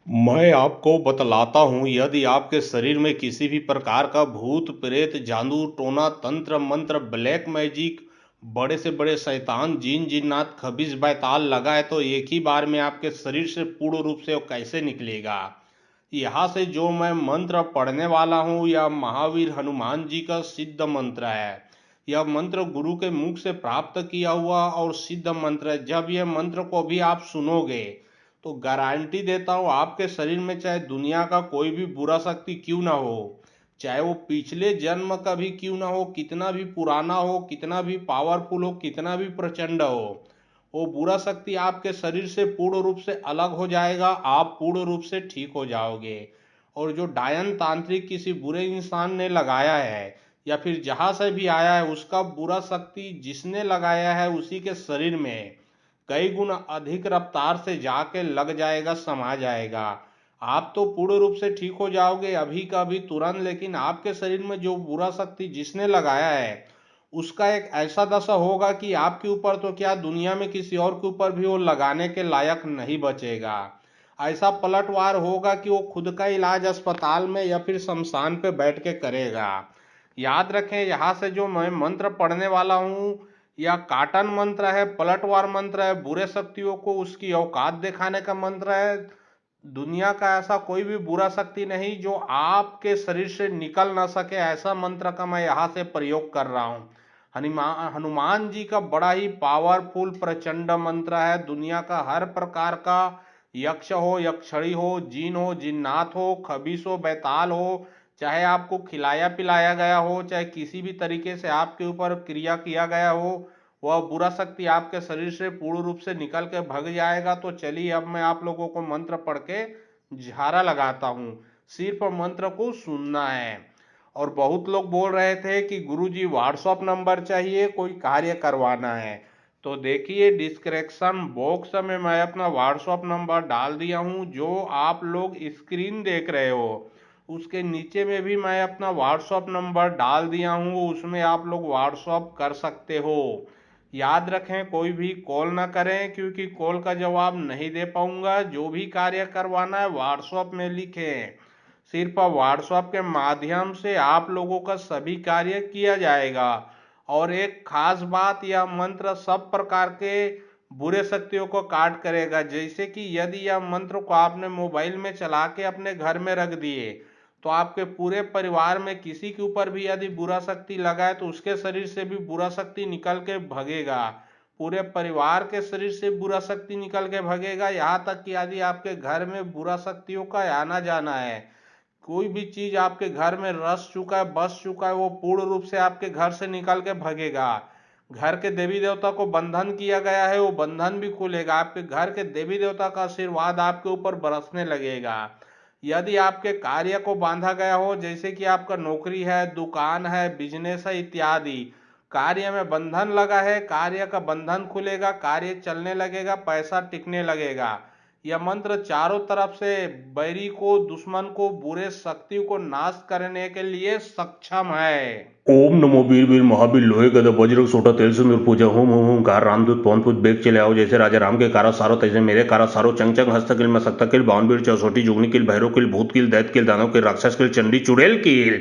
मैं आपको बतलाता हूँ, यदि आपके शरीर में किसी भी प्रकार का भूत प्रेत जादू टोना तंत्र मंत्र ब्लैक मैजिक बड़े से बड़े शैतान जिन जिन्नात खबीस बैताल लगा है तो एक ही बार में आपके शरीर से पूर्ण रूप से वो कैसे निकलेगा। यहाँ से जो मैं मंत्र पढ़ने वाला हूँ यह महावीर हनुमान जी का सिद्ध मंत्र है। यह मंत्र गुरु के मुख से प्राप्त किया हुआ और सिद्ध मंत्र है। जब यह मंत्र को भी आप सुनोगे तो गारंटी देता हूँ आपके शरीर में चाहे दुनिया का कोई भी बुरा शक्ति क्यों ना हो, चाहे वो पिछले जन्म का भी क्यों ना हो, कितना भी पुराना हो, कितना भी पावरफुल हो, कितना भी प्रचंड हो, वो बुरा शक्ति आपके शरीर से पूर्ण रूप से अलग हो जाएगा। आप पूर्ण रूप से ठीक हो जाओगे। और जो डायन तांत्रिक किसी बुरे इंसान ने लगाया है या फिर जहां से भी आया है उसका बुरा शक्ति जिसने लगाया है उसी के शरीर में कई गुना अधिक रफ्तार से जाके लग जाएगा, समा जाएगा। आप तो पूर्ण रूप से ठीक हो जाओगे अभी का अभी तुरंत, लेकिन आपके शरीर में जो बुरा शक्ति जिसने लगाया है उसका एक ऐसा दशा होगा कि आपके ऊपर तो क्या दुनिया में किसी और के ऊपर भी वो लगाने के लायक नहीं बचेगा। ऐसा पलटवार होगा कि वो खुद का इलाज अस्पताल में या फिर शमशान पे बैठ के करेगा। याद रखें, यहाँ से जो मैं मंत्र पढ़ने वाला हूँ या काटन मंत्र है, पलटवार मंत्र है, बुरे शक्तियों को उसकी औकात दिखाने का मंत्र है। दुनिया का ऐसा कोई भी बुरा शक्ति नहीं जो आपके शरीर से निकल ना सके, ऐसा मंत्र का मैं यहाँ से प्रयोग कर रहा हूँ। हनुमान जी का बड़ा ही पावरफुल प्रचंड मंत्र है। दुनिया का हर प्रकार का यक्ष हो, यक्षणी हो, जिन हो, जिन्नात हो, खबीस हो, बैताल हो, चाहे आपको खिलाया पिलाया गया हो, चाहे किसी भी तरीके से आपके ऊपर क्रिया किया गया हो, वह बुरा शक्ति आपके शरीर से पूर्ण रूप से निकल के भग जाएगा। तो चलिए अब मैं आप लोगों को मंत्र पढ़ के झारा लगाता हूँ। सिर्फ मंत्र को सुनना है। और बहुत लोग बोल रहे थे कि गुरुजी व्हाट्सएप नंबर चाहिए, कोई कार्य करवाना है। तो देखिए डिस्क्रिप्शन बॉक्स में मैं अपना व्हाट्सएप नंबर डाल दिया हूँ। जो आप लोग स्क्रीन देख रहे हो उसके नीचे में भी मैं अपना व्हाट्सएप नंबर डाल दिया हूँ, उसमें आप लोग व्हाट्सएप कर सकते हो। याद रखें, कोई भी कॉल ना करें क्योंकि कॉल का जवाब नहीं दे पाऊंगा। जो भी कार्य करवाना है व्हाट्सएप में लिखें। सिर्फ व्हाट्सएप के माध्यम से आप लोगों का सभी कार्य किया जाएगा। और एक खास बात, यह मंत्र सब प्रकार के बुरे शक्तियों को काट करेगा। जैसे कि यदि यह मंत्र को आपने मोबाइल में चला के अपने घर में रख दिए तो आपके पूरे परिवार में किसी के ऊपर भी यदि बुरा शक्ति लगा है तो उसके शरीर से भी बुरा शक्ति निकल के भगेगा। पूरे परिवार के शरीर से बुरा शक्ति निकल के भगेगा। यहाँ तक कि यदि आपके घर में बुरा शक्तियों का आना जाना है, कोई भी चीज आपके घर में रस चुका है, बस चुका है, वो पूर्ण रूप से आपके घर से निकल के भगेगा। घर के देवी देवता को बंधन किया गया है, वो बंधन भी खुलेगा। आपके घर के देवी देवता का आशीर्वाद आपके ऊपर बरसने लगेगा। यदि आपके कार्य को बांधा गया हो, जैसे कि आपका नौकरी है, दुकान है, बिजनेस है इत्यादि, कार्य में बंधन लगा है, कार्य का बंधन खुलेगा, कार्य चलने लगेगा, पैसा टिकने लगेगा। यह मंत्र चारों तरफ से बैरी को, दुश्मन को, बुरे शक्तियों को नाश करने के लिए सक्षम है। ओम नमो वीर वीर महावीर लोहे गदा वज्र सोटा तेल सिंदूर पूजा होम होम ओंकार रामदूत पवनपुत बेग चले आओ। जैसे राजा राम के कारा सारो तैसे मेरे कारा सारो चंग चंग हस्तकिल मस्तक किल बावन वीर चौसोटी जुगनी किल भैरव किल भूत किल दैत किल दानव किल राक्षस किल चंडी चुड़ैल किल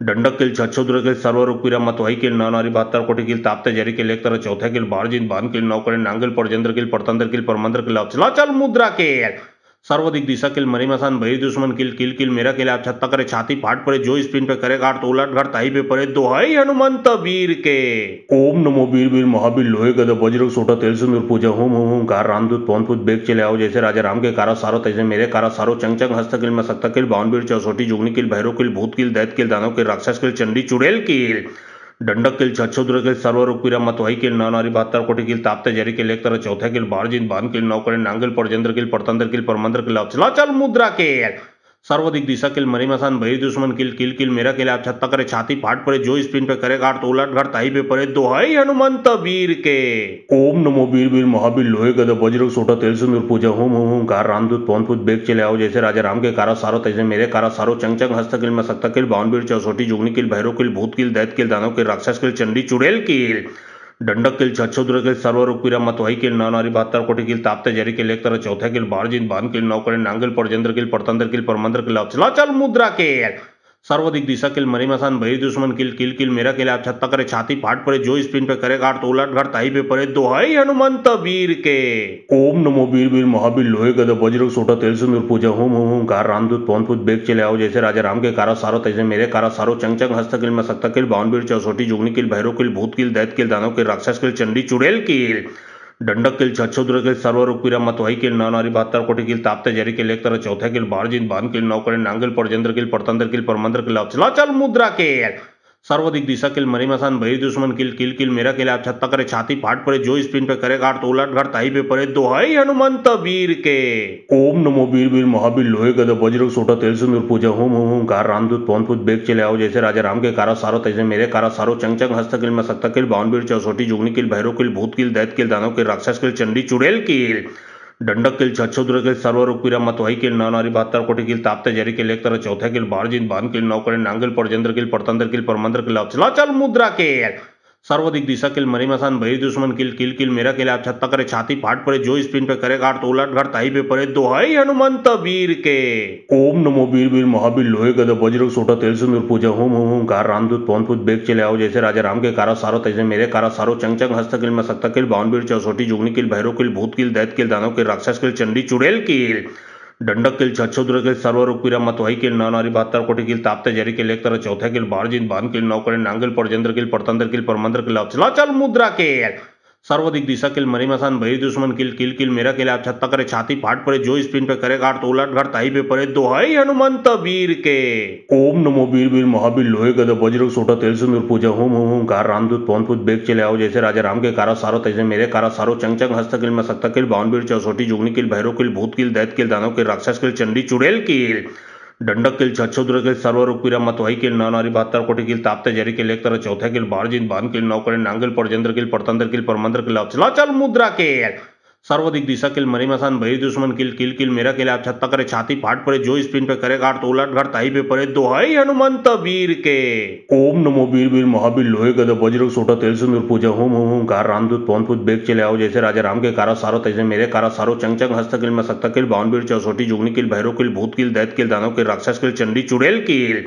दंडक किल छछोद्र किल सर्वरूप पीरा मतवाही किल नौ नारी 72 कोटि किल ताप्ते जरी किल एक तरह चौथा किल बारजिन बान किल नौकरे नांगल परजेंद्र किल परतंत्र किल परमंत्र किल चल मुद्रा किल सर्वाधिक दिशा किल मरीमसान भई दुश्मन किल किल किल मेरा किल आप छत्ता करे छाती फाट पड़े जो स्पिन पे करे गाट तो उलट घर ताही पे पड़े दोहाई हनुमंत वीर के। ओम नमो वीर वीर महावीर लोहे गदा वज्र सोटा तेल सिंदूर पूजा होम होम ओंकार रामदूत पवनपुत बेग चले आओ। जैसे राजा राम के कारा सारो तैसे मेरे कारा सारो चंग चंग हस्तकिल मस्तक किल बावन वीर चौसोटी जुगनी किल भैरव किल भूत किल दैत किल दानव किल राक्षस किल चंडी चुड़ैल किल दंडक किल छछोद्र किल सर्वरूप पीरा मतवाही किल नौ नारी 72 कोटि किल ताप्ते जरी किल एक तरह चौथा किल बारजिन बान किल नौकरे नांगल परजेंद्र किल परतंत्र किल परमंत्र किल चल मुद्रा किल सर्वाधिक दिशा किल मरीमसान भई दुश्मन किल किल किल मेरा किल आप छत्ता करे छाती फाट पड़े जो स्पिन पे करे गाट तो उलट घर ताही पे पड़े दोहाई हनुमंत वीर के। ओम नमो वीर वीर महावीर लोहे गदा वज्र सोटा तेल सिंदूर पूजा होम होम ओंकार रामदूत पवनपुत बेग चले आओ। जैसे राजा राम के कारा सारो तैसे मेरे कारा सारो चंग चंग हस्तकिल मस्तक किल बावन वीर चौसोटी जुगनी किल भैरव किल भूत किल दैत किल दानव किल राक्षस किल चंडी चुड़ैल किल दंडक किल छच्छोद्र किल सर्वरूप क्रीडा मतवाई किल नवनारी 72 कोटी किल ताप्ते जरी किल एक तरह चौथा किल बारजिन बान किल नौकरे नांगल परजेंद्र किल परतंत्र किल परमंत्र किल चल मुद्रा किल सर्वाधिक दिशा किल मरीमसान बहिर दुश्मन किल किल किल मेरा किल आप छत्ता करे छाती फाट पड़े जो स्पिन पे करे गाट तो उलट घर ताई पे पड़े दोहाई हनुमंत वीर के। ओम नमो वीर वीर महावीर लोहे गदा वज्र सोटा तेल सिंदूर पूजा होम होम होम कार रामदूत पवनपुत बेग चले आओ जैसे राजा राम के कारा सारो तैसे मेरे कारा सारो चंग चंग हस्त किल में सकता किल बावनवीर चौसोटी जुगनी किल भैरव किल भूत किल दैत किल दानव किल राक्षस किल चंडी चुड़ैल किल दंडक किल छच्छोद्र किल सर्वरूप क्रीडा मतवाई किल नवनारी 72 कोटी किल ताप्ते जरी किल एक तरह चौथा किल बारजिन बान किल नौकरे नांगल परजेंद्र किल परतंत्र किल परमंत्र किल चल मुद्रा किल सर्वाधिक दिशा किल मरीमसान बहिर दुश्मन किल किल किल मेरा किल आप छत्ता करे छाती फाट पड़े जो स्पिन पे करे गाट तो उलट घर ताई पे पड़े दोहाई हनुमंत वीर के। ओम नमो वीर वीर महावीर लोहे गदा वज्र सोटा तेल सिंदूर पूजा होम होम होम कार रामदूत पवनपुत बेग चले आओ जैसे राजा राम के कारा सारो तैसे मेरे कारा सारो चंग चंग हस्त किल में सकता किल बावनवीर चौसोटी जुगनी किल भैरव किल भूत किल दैत किल दानव किल राक्षस किल चंडी चुड़ैल किल दंडक किल छच्छोद्र किल सर्वरूप क्रीडा मतवाई किल नवनारी 72 कोटी किल ताप्ते जरी किल एक तरह चौथा किल बारजिन बान किल नौकरे नांगल परजेंद्र किल परतंत्र किल परमंत्र किल चल मुद्रा किल सर्वाधिक दिशा किल मरीमसान बहिर दुश्मन किल किल किल मेरा किल आप छत्ता करे छाती फाट पड़े जो स्पिन पे करे गाट तो उलट घर ताई पे पड़े दोहाई हनुमंत वीर के। ओम नमो वीर वीर महावीर लोहे गदा वज्र सोटा तेल सिंदूर पूजा होम होम होम कार रामदूत पवनपुत बेग चले आओ जैसे राजा राम के कारा सारो तैसे मेरे कारा सारो चंग चंग हस्त किल में सकता किल बावनवीर चौसोटी जुगनी किल भैरव किल भूत किल दैत किल दानव किल राक्षस किल चंडी चुड़ैल किल दंडक किल छच्छोद्र किल सर्वरूप क्रीडा मतवाई किल नवनारी 72 कोटी किल ताप्ते जरी किल एक तरह चौथा किल बारजिन बान किल नौकरे नांगल परजेंद्र किल परतंत्र किल परमंत्र किल चल मुद्रा किल सर्वाधिक दिशा किल मरीमसान बहिर दुश्मन किल किल किल मेरा किल आप छत्ता करे छाती फाट पड़े जो स्पिन पे करे गाट तो उलट घर ताई पे पड़े दोहाई हनुमंत वीर के। ओम नमो वीर वीर महावीर लोहे गदा वज्र सोटा तेल सिंदूर पूजा होम होम होम कार रामदूत पवनपुत बेग चले आओ जैसे राजा राम के कारा सारो तैसे मेरे कारा सारो चंग चंग हस्त किल में सकता किल बावनवीर चौसोटी जुगनी किल भैरव किल भूत किल दैत किल दानव किल राक्षस किल चंडी चुड़ैल किल दंडक किल छच्छोद्र किल सर्वरूप क्रीडा मतवाई किल नवनारी 72 कोटी किल ताप्ते जरी किल एक तरह चौथा किल बारजिन बान किल नौकरे नांगल परजेंद्र किल परतंत्र किल परमंत्र किल चल मुद्रा किल सर्वाधिक दिशा किल मरीमसान बहिर दुश्मन किल किल किल मेरा किल आप छत्ता करे छाती फाट पड़े जो स्पिन पे करे गाट तो उलट घर ताई पे पड़े दोहाई हनुमंत वीर के। ओम नमो वीर वीर महावीर लोहे गदा वज्र सोटा तेल सिंदूर पूजा होम होम होम कार रामदूत पवनपुत बेग चले आओ जैसे राजा राम के कारा सारो तैसे मेरे कारा सारो चंग चंग हस्त किल में सकता किल बावनवीर चौसोटी जुगनी किल भैरव किल भूत किल दैत किल दानव किल राक्षस किल चंडी चुड़ैल किल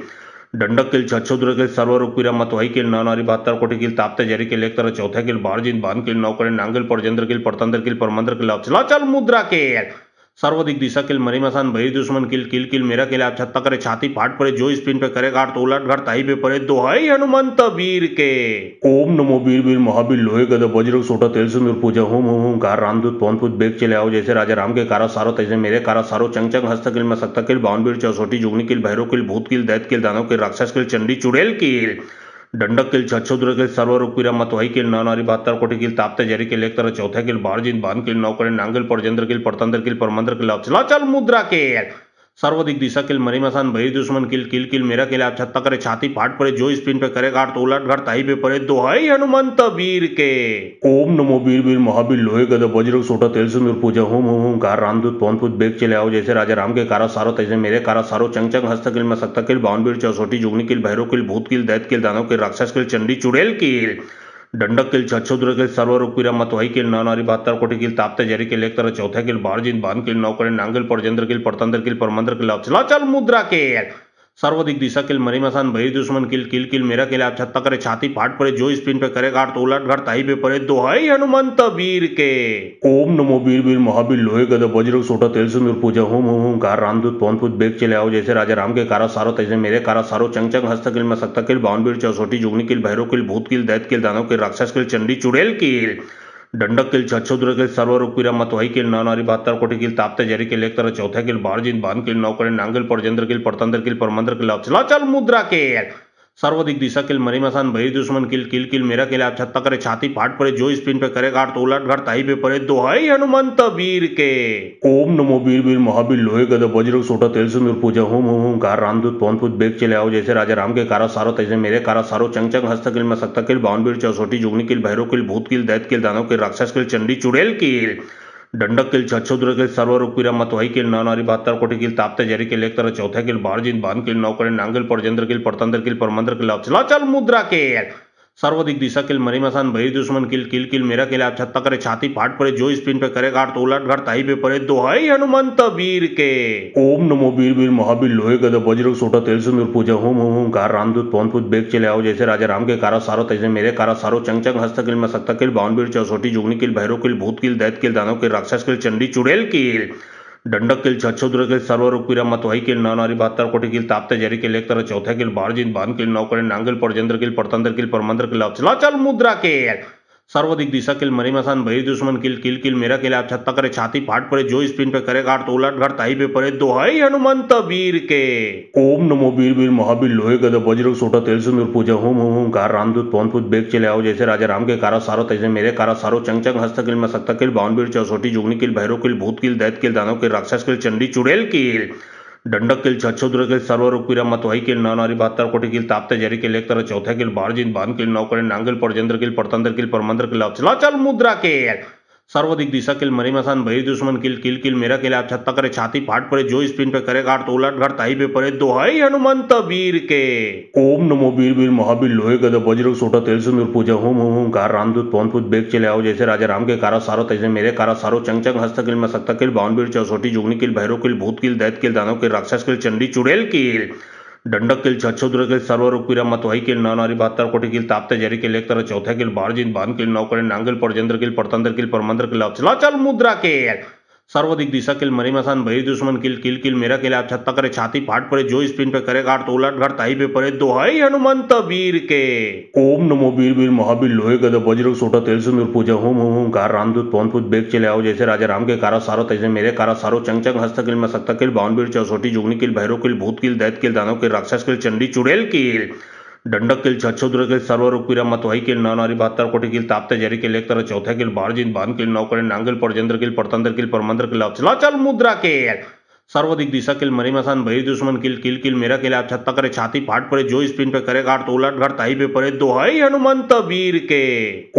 दंडक किल छच्छोद्र किल सर्वरूप क्रीडा मतवाई किल नवनारी 72 कोटी किल ताप्ते जरी किल एक तरह चौथा किल बारजिन बान किल नौकरे नांगल परजेंद्र किल परतंत्र किल परमंत्र किल चल मुद्रा किल सर्वाधिक दिशा किल मरीमसान बहिर दुश्मन किल किल किल मेरा किल आप छत्ता करे छाती फाट पड़े जो स्पिन पे करे गाट तो उलट घर ताई पे पड़े दोहाई हनुमंत वीर के। ओम नमो वीर वीर महावीर लोहे गदा वज्र सोटा तेल सिंदूर पूजा होम होम होम कार रामदूत पवनपुत बेग चले आओ जैसे राजा राम के कारा सारो तैसे मेरे कारा सारो चंग चंग हस्त किल में सकता किल बावनवीर चौसोटी जुगनी किल भैरव किल भूत किल दैत किल दानव किल राक्षस किल चंडी चुड़ैल किल दंडक किल छच्छोद्र किल सर्वरूप क्रीडा मतवाई किल नवनारी 72 कोटी किल ताप्ते जरी किल एक तरह चौथा किल बारजिन बान किल नौकरे नांगल परजेंद्र किल परतंत्र किल परमंत्र किल चल मुद्रा किल सर्वाधिक दिशा किल मरीमसान बहिर दुश्मन किल किल किल मेरा किल आप छत्ता करे छाती फाट पड़े जो स्पिन पे करे गाट तो उलट घर ताई पे पड़े दोहाई हनुमंत वीर के। ओम नमो वीर वीर महावीर लोहे गदा वज्र सोटा तेल सिंदूर पूजा होम होम होम कार रामदूत पवनपुत बेग चले आओ जैसे राजा राम के कारा सारो तैसे मेरे कारा सारो चंग चंग हस्त किल में सकता किल बावनवीर चौसोटी जुगनी किल भैरव किल भूत किल दैत किल दानव किल राक्षस किल चंडी चुड़ैल किल दंडक किल छच्छोद्र किल सर्वरूप क्रीडा मतवाई किल नवनारी 72 कोटी किल ताप्ते जरी किल एक तरह चौथा किल बारजिन बान किल नौकरे नांगल परजेंद्र किल परतंत्र किल परमंत्र किल चल मुद्रा किल सर्वाधिक दिशा किल मरीमसान बहिर दुश्मन किल किल किल मेरा किल आप छत्ता करे छाती फाट पड़े जो स्पिन पे करे गाट तो उलट घर ताई पे पड़े दोहाई हनुमंत वीर के। ओम नमो वीर वीर महावीर लोहे गदा वज्र सोटा तेल सिंदूर पूजा होम होम होम कार रामदूत पवनपुत बेग चले आओ जैसे राजा राम के कारा सारो तैसे मेरे कारा सारो चंग चंग हस्त किल में सकता किल बावनवीर चौसोटी जुगनी किल भैरव किल भूत किल दैत किल दानव किल राक्षस किल चंडी चुड़ैल किल दंडक किल छच्छोद्र किल सर्वरूप क्रीडा मतवाई किल नवनारी 72 कोटी किल ताप्ते जरी किल एक तरह चौथा किल बारजिन बान किल नौकरे नांगल परजेंद्र किल परतंत्र किल परमंत्र किल चल मुद्रा किल सर्वाधिक दिशा किल मरीमसान बहिर दुश्मन किल किल किल मेरा किल आप छत्ता करे छाती फाट पड़े जो स्पिन पे करे गाट तो उलट घर ताई पे पड़े दोहाई हनुमंत वीर के। ओम नमो वीर वीर महावीर लोहे गदा वज्र सोटा तेल सिंदूर पूजा होम होम होम कार रामदूत पवनपुत बेग चले आओ जैसे राजा राम के कारा सारो तैसे मेरे कारा सारो चंग चंग हस्त किल में सकता किल बावनवीर चौसोटी जुगनी किल भैरव किल भूत किल दैत किल दानव किल राक्षस किल चंडी चुड़ैल किल दंडक किल छच्छोद्र किल सर्वरूप क्रीडा मतवाई किल नवनारी 72 कोटी किल ताप्ते जरी किल एक तरह चौथा किल बारजिन बान किल नौकरे नांगल परजेंद्र किल परतंत्र किल परमंत्र किल चल मुद्रा किल सर्वाधिक दिशा किल मरीमसान बहिर दुश्मन किल किल किल मेरा किल आप छत्ता करे छाती फाट पड़े जो स्पिन पे करे गाड़ तो उलट घर ताई पे पड़े दोहाई हनुमंत वीर के। ओम नमो वीर वीर महावीर लोहे गदा बजरंग सोटा तेल सिंदूर पूजा होम होम होम कार रामदूत पवन पुत बेग चले आओ जैसे राजा राम के कारा सारो तैसे मेरे कारा सारो चंग चंग हस्त किल मसक्ता किल बावन वीर चौसोटी जुगनी किल भैरव किल भूत किल दैत किल दानव किल राक्षस किल चंडी चुड़ैल किल दंडक किल छछोद्र किल सर्वरूप पीरा मतवाही किल नानारी 72 कोटि किल ताप्ते जरी किल एक तरह चौथा किल बारजिन बान किल नौकरे नांगल परजेंद्र किल परतंत्र किल परमंत्र किल अचलाचल मुद्रा किल सर्वाधिक दिशा किल मरीमसान बहिर दुश्मन किल किल किल मेरा किल आप छत्ता करे छाती फाट पड़े जो स्पिन पे करे गाड़ तो उलट घर ताई पे पड़े दोहाई हनुमंत वीर के। ओम नमो वीर वीर महावीर लोहे गदा बजरंग सोटा तेल सिंदूर पूजा होम होम होम कार रामदूत पवन पुत बेग चले आओ जैसे राजा राम के कारा सारो तैसे मेरे कारा सारो चंग चंग हस्त किल मसक्ता किल बावन वीर चौसोटी जुगनी किल भैरव किल भूत किल दैत किल दानव किल राक्षस किल चंडी चुड़ैल किल दंडक किल छछोद्र किल सर्वरूप पीरा मतवाही किल नानारी 72 कोटि किल ताप्ते जरी किल एक तरह चौथा किल बारजिन बान किल नौकरे नांगल परजेंद्र किल परतंत्र किल परमंत्र किल अचलाचल मुद्रा किल सर्वाधिक दिशा किल मरीमसान बहिर दुश्मन किल किल किल मेरा किल आप छत्ता करे छाती फाट पड़े जो स्पिन पे करे गाड़ तो उलट घर ताई पे पड़े दोहाई हनुमंत वीर के। ओम नमो वीर वीर महावीर लोहे गदा बजरंग सोटा तेल सिंदूर पूजा होम होम होम कार रामदूत पवन पुत बेग चले आओ जैसे राजा राम के कारा सारो तैसे मेरे कारा सारो चंग चंग हस्त किल मसक्ता किल बावन वीर चौसोटी जुगनी किल भैरव किल भूत किल दैत किल दानव किल राक्षस किल चंडी चुड़ैल किल दंडक किल छछोद्र किल सर्वरूप पीरा मतवाही किल नानारी 72 कोटि किल ताप्ते जरी किल एक तरह चौथा किल बारजिन बान किल नौकरे नांगल परजेंद्र किल परतंत्र किल परमंत्र किल अचलाचल मुद्रा किल सर्वाधिक दिशा किल मरीमसान बहिर दुश्मन किल किल किल मेरा किल आप छत्ता करे छाती फाट पड़े जो स्पिन पे करे गाड़ तो उलट घर ताई पे पड़े दोहाई हनुमंत वीर के। ओम नमो वीर वीर महावीर लोहे गदा बजरंग सोटा तेल सिंदूर पूजा होम होम होम कार रामदूत पवन पुत बेग चले आओ जैसे राजा राम के कारा सारो तैसे मेरे कारा सारो चंग चंग हस्त किल मसक्ता किल बावन वीर चौसोटी जुगनी किल भैरव किल भूत किल दैत किल दानव किल राक्षस किल चंडी चुड़ैल किल दंडक किल छछोद्र किल सर्वरूप पीरा मतवाही किल नानारी 72 कोटि किल ताप्ते जरी किल एक तरह चौथा किल बारजिन बान किल नौकरे नांगल परजेंद्र किल परतंत्र किल परमंत्र किल अचलाचल मुद्रा किल सर्वाधिक दिशा किल मरीमसान बहिर दुश्मन किल किल किल मेरा किल आप छत्ता करे छाती फाट पड़े जो स्पिन पे करे गाड़ तो उलट घर ताई पे पड़े दोहाई हनुमंत वीर के।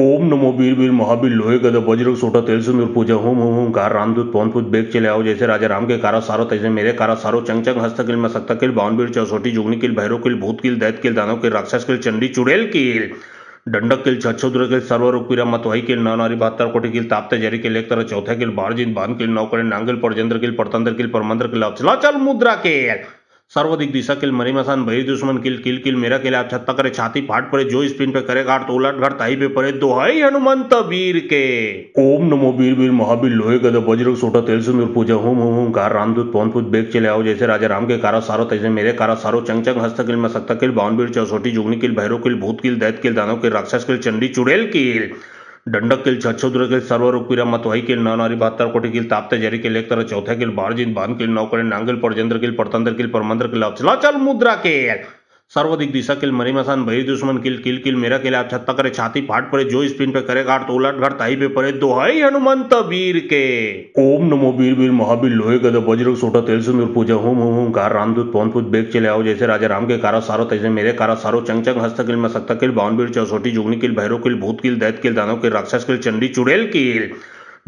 ओम नमो वीर वीर महावीर लोहे गदा बजरंग सोटा तेल सिंदूर पूजा होम होम होम कार रामदूत पवन पुत बेग चले आओ जैसे राजा राम के कारा सारो तैसे मेरे कारा सारो चंग चंग हस्त किल मसक्ता किल बावन वीर चौसोटी जुगनी किल भैरव किल भूत किल दैत किल दानव किल राक्षस किल चंडी चुड़ैल किल दंडक किल छछोद्र किल सर्वरूप पीरा मतवाही किल नानारी 72 कोटि किल ताप्ते जरी किल एक तरह चौथा किल बारजिन बान किल नौकरे नांगल परजेंद्र किल परतंत्र किल परमंत्र किल अचलाचल मुद्रा किल सर्वाधिक दिशा किल मरीमसान बहिर दुश्मन किल किल किल मेरा किल आप छत्ता करे छाती फाट पड़े जो स्पिन पे करे गाड़ तो उलट घर ताई पे पड़े दोहाई हनुमंत वीर के। ओम नमो वीर वीर महावीर लोहे गदा बजरंग सोटा तेल सिंदूर पूजा होम होम होम कार रामदूत पवन पुत बेग चले आओ जैसे राजा राम के कारा सारो तैसे मेरे कारा सारो चंग चंग हस्त किल मसक्ता किल बावन वीर चौसोटी जुगनी किल भैरव किल भूत किल दैत किल दानव किल राक्षस किल चंडी चुड़ैल किल दंडक किल छछोद्र किल सर्वरूप पीरा मतवाही किल नानारी 72 कोटि किल ताप्ते जरी किल एक तरह चौथा किल बारजिन बान किल नौकरे नांगल परजेंद्र किल परतंत्र किल परमंत्र किल अचलाचल मुद्रा किल सर्वाधिक दिशा किल मरीमसान बहिर दुश्मन किल किल किल मेरा किल आप छत्ता करे छाती फाट पड़े जो स्पिन पे करे गाड़ तो उलट घर ताई पे पड़े दोहाई हनुमंत वीर के। ओम नमो वीर वीर महावीर लोहे गदा बजरंग सोटा तेल सिंदूर पूजा होम होम होम कार रामदूत पवन पुत बेग चले आओ जैसे राजा राम के कारा सारो तैसे मेरे कारा सारो चंग चंग हस्त किल मसक्ता किल बावन वीर चौसोटी जुगनी किल भैरव किल भूत किल दैत किल दानव किल राक्षस किल चंडी चुड़ैल किल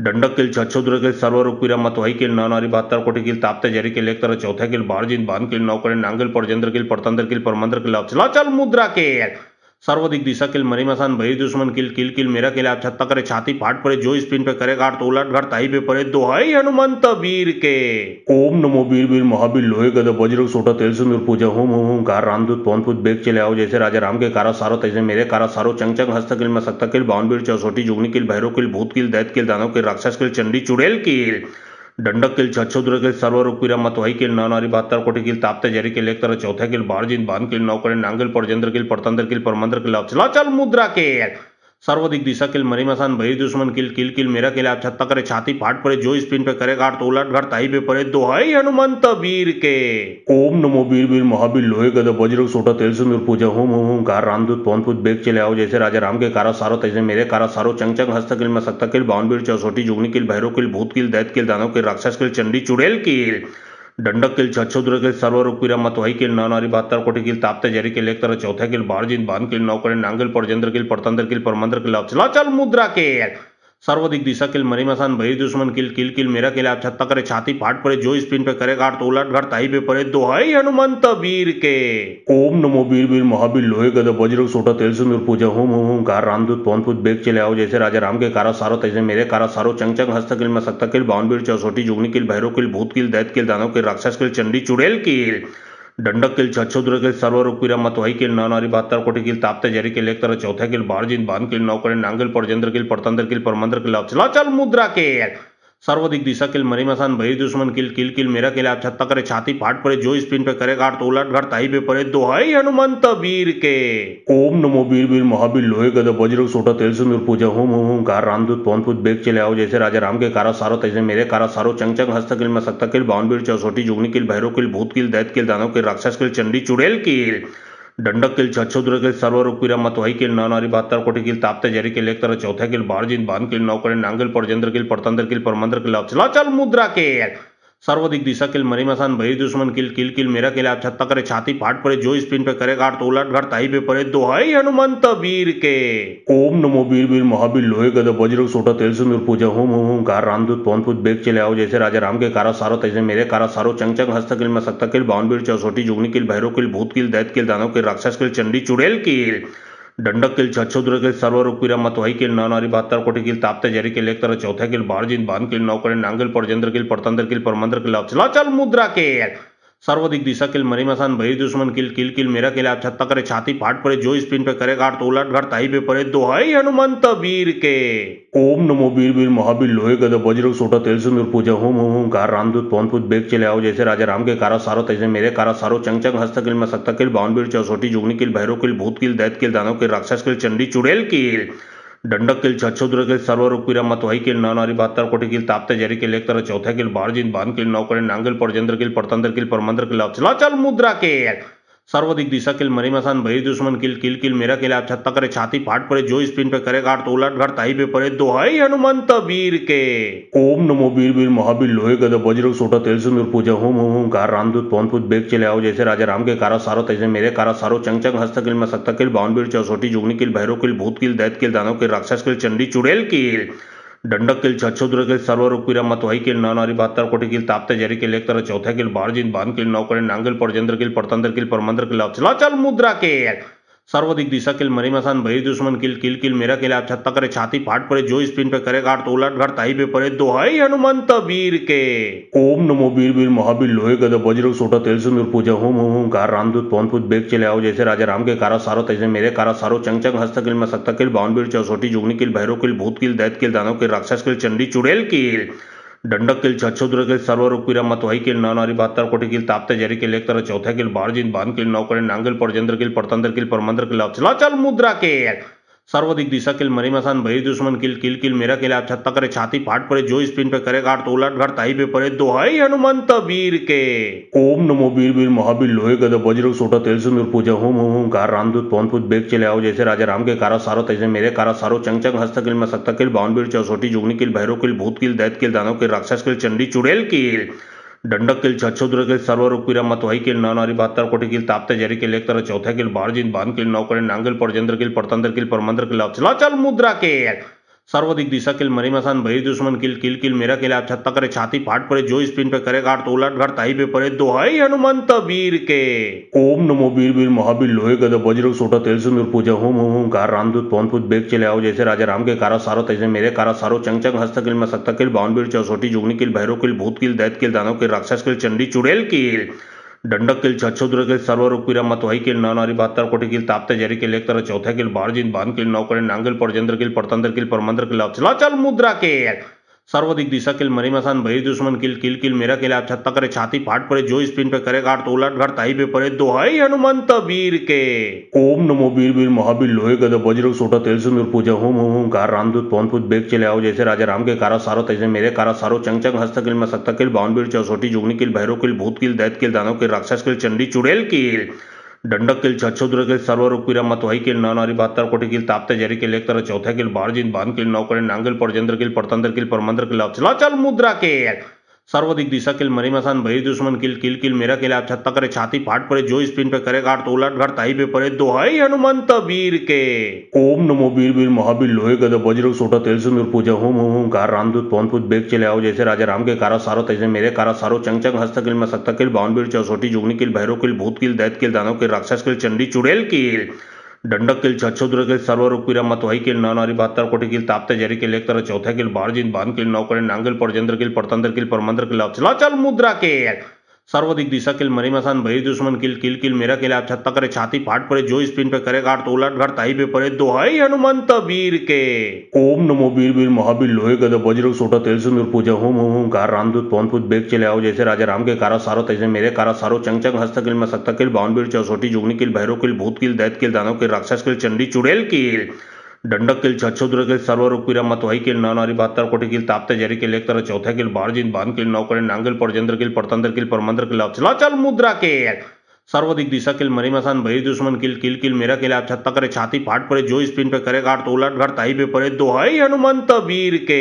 दंडक किल छछोद्र किल सर्वरूप पीरा मतवाही किल नानारी 72 कोटि किल ताप्ते जरी किल एक तरह चौथा किल बारजिन बान किल नौकरे नांगल परजेंद्र किल परतंत्र किल परमंत्र किल अचलाचल मुद्रा किल सर्वाधिक दिशा किल मरीमसान बहिर दुश्मन किल किल किल मेरा किल आप छत्ता करे छाती फाट पड़े जो स्पिन पे करे गाड़ तो उलट घर ताई पे पड़े दोहाई हनुमंत वीर के। ओम नमो वीर वीर महावीर लोहे गदा बजरंग सोटा तेल सिंदूर पूजा होम होम होम कार रामदूत पवन पुत बेग चले आओ जैसे राजा राम के कारा सारो तैसे मेरे कारा सारो चंग चंग हस्त किल मसक्ता किल बावन वीर चौसोटी जुगनी किल भैरव किल भूत किल दैत किल दानव किल राक्षस किल चंडी चुड़ैल किल दंडक किल छछोद्र किल सर्वरूप पीरा मतवाही किल नानारी 72 कोटि किल ताप्ते जरी किल एक तरह चौथा किल बारजिन बान किल नौकरे नांगल परजेंद्र किल परतंत्र किल परमंत्र किल अचलाचल मुद्रा किल सर्वाधिक दिशा किल मरीमसान बहिर दुश्मन किल किल किल मेरा किल आप छत्ता करे छाती फाट पड़े जो स्पिन पे करे गाड़ तो उलट घर ताई पे पड़े दोहाई हनुमंत वीर के। ओम नमो वीर वीर महावीर लोहे गदा बजरंग सोटा तेल सिंदूर पूजा होम होम होम कार रामदूत पवन पुत बेग चले आओ जैसे राजा राम के कारा सारो तैसे मेरे कारा सारो चंग चंग हस्त किल मसक्ता किल बावन वीर चौसोटी जुगनी किल भैरव किल भूत किल दैत किल दानव किल राक्षस किल चंडी चुड़ैल किल दंडक किल छछोद्र किल सर्वरूप पीरा मतवाही किल नानारी 72 कोटि किल ताप्ते जरी किल एक तरह चौथा किल बारजिन बान किल नौकरे नांगल परजेंद्र किल परतंत्र किल परमंत्र किल अचलाचल मुद्रा किल सर्वदिक दिशा किल मरीमसान भई दुश्मन किल किल किल मेरा किल आप छत्ता करे छाती फाट पड़े जो स्पिन पे करे गाड़ तो उलट घर ताई पे पड़े दोहाई हनुमंत वीर के। ओम नमो वीर वीर महावीर लोहे गदा वज्र सोटा तेल सिंदूर पूजा होम होम होम कार रामदूत पवन पुत बेग चले आओ जैसे राजा राम के कारा सारो तैसे मेरे कारा सारो चंग चंग हस्त किल मसक्ता किल बावन वीर चौसोटी जुगनी किल भैरव किल भूत किल दैत किल दानव किल राक्षस किल चंडी चुड़ैल किल दंडक किल छछोद्र किल सर्वरूप पीरा मतवाई किल नानारी 72 कोटि किल ताप्ते जरी किल एक तरह चौथे किल बारजिन बान किल नौकरे नांगल परजेंद्र किल परतंत्र किल परमंत्र किल अचलाचल मुद्रा किल सर्वदिक दिशा किल मरीमसान भई दुश्मन किल किल किल मेरा किल आप छत्ता करे छाती फाट पड़े जो स्पिन पे करे गाड़ तो उलट घर ताई पे पड़े दोहाई हनुमंत वीर के। ओम नमो वीर वीर महावीर लोहे गदा वज्र सोटा तेल सिंदूर पूजा होम होम होम कार रामदूत पवन पुत बेग चले आओ जैसे राजा राम के कारा सारो तैसे मेरे कारा सारो चंग चंग हस्त किल मसक्ता किल बावन वीर चौसोटी जुगनी किल भैरव किल भूत किल दैत किल दानव किल राक्षस किल चंडी चुड़ैल किल दंडक किल छछोद्र किल सर्वरूप पीरा मतवाई किल नानारी 72 कोटि किल ताप्ते जरी किल एक तरह चौथे किल बारजिन बान किल नौकरे नांगल परजेंद्र किल परतंत्र किल परमंत्र किल अचलाचल मुद्रा किल सर्वदिक दिशा किल मरीमसान भई दुश्मन किल किल किल मेरा किल आप छत्ता करे छाती फाट पड़े जो स्पिन पे करे गाड़ तो उलट घर ताई पे पड़े दोहाई हनुमंत वीर के। ओम नमो वीर वीर महावीर लोहे गदा वज्र सोटा तेल सिंदूर पूजा होम होम होम कार रामदूत पवन पुत बेग चले आओ जैसे राजा राम के कारा सारो तैसे मेरे कारा सारो चंग चंग हस्त किल मसक्ता किल बावन वीर चौसोटी जुगनी किल भैरव किल भूत किल दैत किल दानव किल राक्षस किल चंडी चुड़ैल किल दंडक किल छछोद्र किल सर्वरूप पीरा मतवाई किल नानारी 72 कोटि किल ताप्ते जरी किल एक तरह चौथे किल बारजिन बान किल नौकरे नांगल परजेंद्र किल परतंत्र किल परमंत्र किल अचलाचल मुद्रा किल सर्वदिक दिशा किल मरीमसान भई दुश्मन किल किल किल मेरा किल आप छत्ता करे छाती फाट पड़े जो स्पिन पे करे गाड़ तो उलट घर ताई पे पड़े दोहाई हनुमंत वीर के। ओम नमो वीर वीर महावीर लोहे गदा वज्र सोटा तेल सिंदूर पूजा होम होम होम कार रामदूत पवन पुत बेग चले आओ जैसे राजा राम के कारा सारो तैसे मेरे कारा सारो चंग चंग हस्त किल मसक्ता किल बावन वीर चौसोटी जुगनी किल भैरव किल भूत किल दैत किल दानव किल राक्षस किल चंडी चुड़ैल किल दंडक किल छछोद्र किल सर्वरूप पीरा मतवाई किल नानारी 72 कोटि किल ताप्ते जरी किल एक तरह चौथे किल बारजिन बान किल नौकरे नांगल परजेंद्र किल परतंत्र किल परमंत्र किल अचलाचल मुद्रा किल सर्वदिक दिशा किल मरीमसान भई दुश्मन किल किल किल मेरा किल आप छत्ता करे छाती फाट पड़े जो स्पिन पे करे गाड़ तो उलट घर ताई पे पड़े दोहाई हनुमंत वीर के। ओम नमो वीर वीर महावीर लोहे गदा वज्र सोटा तेल सिंदूर पूजा होम होम होम कार रामदूत पवन पुत बेग चले आओ जैसे राजा राम के कारा सारो तैसे मेरे कारा सारो चंग चंग हस्त किल मसक्ता किल बावन वीर चौसोटी जुगनी किल भैरव किल भूत किल दैत किल दानव किल राक्षस किल चंडी चुड़ैल किल दंडक किल छछोद्र किल सर्वरूप पीरा मतवाई किल नानारी 72 कोटि किल ताप्ते जरी किल एक तरह चौथे किल बारजिन बान किल नौकरे नांगल परजेंद्र किल परतंत्र किल परमंत्र किल अचलाचल मुद्रा किल सर्वदिक दिशा किल मरीमसान भई दुश्मन किल किल किल मेरा किल आप छत्ता करे छाती फाट पड़े जो स्पिन पे करे गाड़ तो उलट घर ताई पे पड़े दोहाई हनुमंत वीर के। ओम नमो वीर वीर महावीर लोहे गदा वज्र सोटा तेल सिंदूर पूजा होम होम होम कार रामदूत पवन पुत बेग चले आओ जैसे राजा राम के कारा सारो तैसे मेरे कारा सारो चंग चंग हस्त किल मसक्ता किल बावन वीर चौसोटी जुगनी किल भैरव किल भूत किल दैत किल दानव किल राक्षस किल चंडी चुड़ैल किल दंडक किल छछोद्र किल सर्वरूप पीरा मतवाई किल नानारी 72 कोटि किल ताप्ते जरी किल एक तरह चौथे किल बारजिन बान किल नौकरे नांगल परजेंद्र किल परतंत्र किल परमंत्र किल अचलाचल मुद्रा किल सर्वदिक दिशा किल मरीमसान भई दुश्मन किल किल किल मेरा किल आप छत्ता करे छाती फाट पड़े जो स्पिन पे करे गाड़ तो उलट घर ताई पे पड़े दोहाई हनुमंत वीर के। ओम नमो वीर वीर महावीर लोहे गदा वज्र सोटा तेल सिंदूर पूजा होम होम होम कार रामदूत पवन पुत बेग चले आओ जैसे राजा राम के कारा सारो तैसे मेरे कारा सारो चंग चंग हस्त किल मसक्ता किल बावन वीर चौसोटी जुगनी किल भैरव किल भूत किल दैत किल दानव किल राक्षस किल चंडी चुड़ैल किल दंडक किल छछोद्र किल सर्वरूप पीरा मतवाई किल नानारी 72 कोटि किल ताप्ते जरी किल एक तरह चौथे किल बारजिन बान किल नौकरे नांगल परजेंद्र किल परतंत्र किल परमंत्र किल अचलाचल मुद्रा किल सर्वदिक दिशा किल मरीमसान भई दुश्मन किल किल किल मेरा किल आप छत्ता करे छाती फाट पड़े जो स्पिन पे करे गाड़ तो उलट घर ताई पे पड़े दोहाई हनुमंत वीर के। ओम नमो वीर वीर महावीर लोहे गदा वज्र सोटा तेल सिंदूर पूजा होम होम होम कार रामदूत पवन पुत बेग चले आओ जैसे राजा राम के कारा सारो तैसे मेरे कारा सारो चंग चंग हस्त किल मसक्ता किल बावन वीर चौसोटी जुगनी किल भैरव किल भूत किल दैत किल दानव किल राक्षस किल चंडी चुड़ैल किल दंडक किल छछोद्र किल सर्वरूप पीरा मतवाई किल नानारी 72 कोटि किल ताप्ते जरी किल एक तरह चौथे किल बारजिन बान किल नौकरे नांगल परजेंद्र किल परतंत्र किल परमंत्र किल अचलाचल मुद्रा किल सर्वदिक दिशा किल मरीमसान भई दुश्मन किल किल किल मेरा किल आप छत्ता करे छाती फाट पड़े जो स्पिन पे करे गाड़ तो उलट घर ताई पे पड़े दोहाई हनुमंत वीर के। ओम नमो वीर वीर महावीर लोहे गदा वज्र सोटा तेल सिंदूर पूजा होम होम होम कार रामदूत पवन पुत बेग चले आओ जैसे राजा राम के कारा सारो तैसे मेरे कारा सारो चंग चंग हस्त किल मसक्ता किल बावन वीर चौसोटी जुगनी किल भैरव किल भूत किल दैत किल दानव किल राक्षस किल चंडी चुड़ैल किल दंडक किल छछोद्र किल सर्वरूप पीरा मतवाई किल नानारी 72 कोटि किल ताप्ते जरी किल एक तरह चौथे किल बारजिन बान किल नौकरे नांगल परजेंद्र किल परतंत्र किल परमंत्र किल अचलाचल मुद्रा किल सर्वाधिक दिशा किल मरीमसान भई दुश्मन किल किल किल मेरा किल आप छत्ता करे छाती फाट पड़े जो स्पिन पे करे काट तो उलट घर ताई पे पड़े दोहाई हनुमंत वीर के। ओम नमो वीर वीर महावीर लोहे गदा वज्र सोटा तेल सिंदूर पूजा होम होम होम कार रामदूत पवन पुत बेग चले आओ जैसे राजा राम के कारा सारो तैसे मेरे कारा सारो चंग चंग हस्तकिल में सकता किल बावनवीर चौसोटी जुगनी किल भैरव किल भूत किल दैत किल दानव किल राक्षस किल चंडी चुड़ैल किल दंडक किल छछोद्र किल सर्वरूप पीरा मतवाई किल नारी 72 कोटि किल ताप्ते जरी किल एक तरह चौथा किल बारजिन बान किल नौकरे नांगल परजेंद्र किल परतंत्र किल परमंत्र किल चला चल मुद्रा किल सर्वाधिक दिशा किल मरीमसान भई दुश्मन किल किल किल मेरा किल आप छत्ता करे छाती फाट पड़े जो स्पिन पे करे काट तो उलट घर ताई पे पड़े दोहाई हनुमंत वीर के। ओम नमो वीर वीर महावीर लोहे गदा वज्र सोटा तेल सिंदूर पूजा होम होम होम कार रामदूत पवन पुत बेग चले आओ जैसे राजा राम के कारा सारो तैसे मेरे कारा सारो चंग चंग हस्तकिल में सकता किल बावनवीर चौसोटी जुगनी किल भैरव किल भूत किल दैत किल दानव किल राक्षस किल चंडी चुड़ैल किल दंडक किल छछोद्र किल सर्वरूप पीरा मतवाई किल नारी 72 कोटि किल ताप्ते जरी किल एक तरह चौथा किल बारजिन बान किल नौकरे नांगल परजेंद्र किल परतंत्र किल परमंत्र किल चला चल मुद्रा किल सर्वाधिक दिशा किल मरीमसान भई दुश्मन किल किल किल मेरा किल आप छत्ता करे छाती फाट पड़े जो स्पिन पे करे काट तो उलट घर ताई पे पड़े दोहाई हनुमंत वीर के।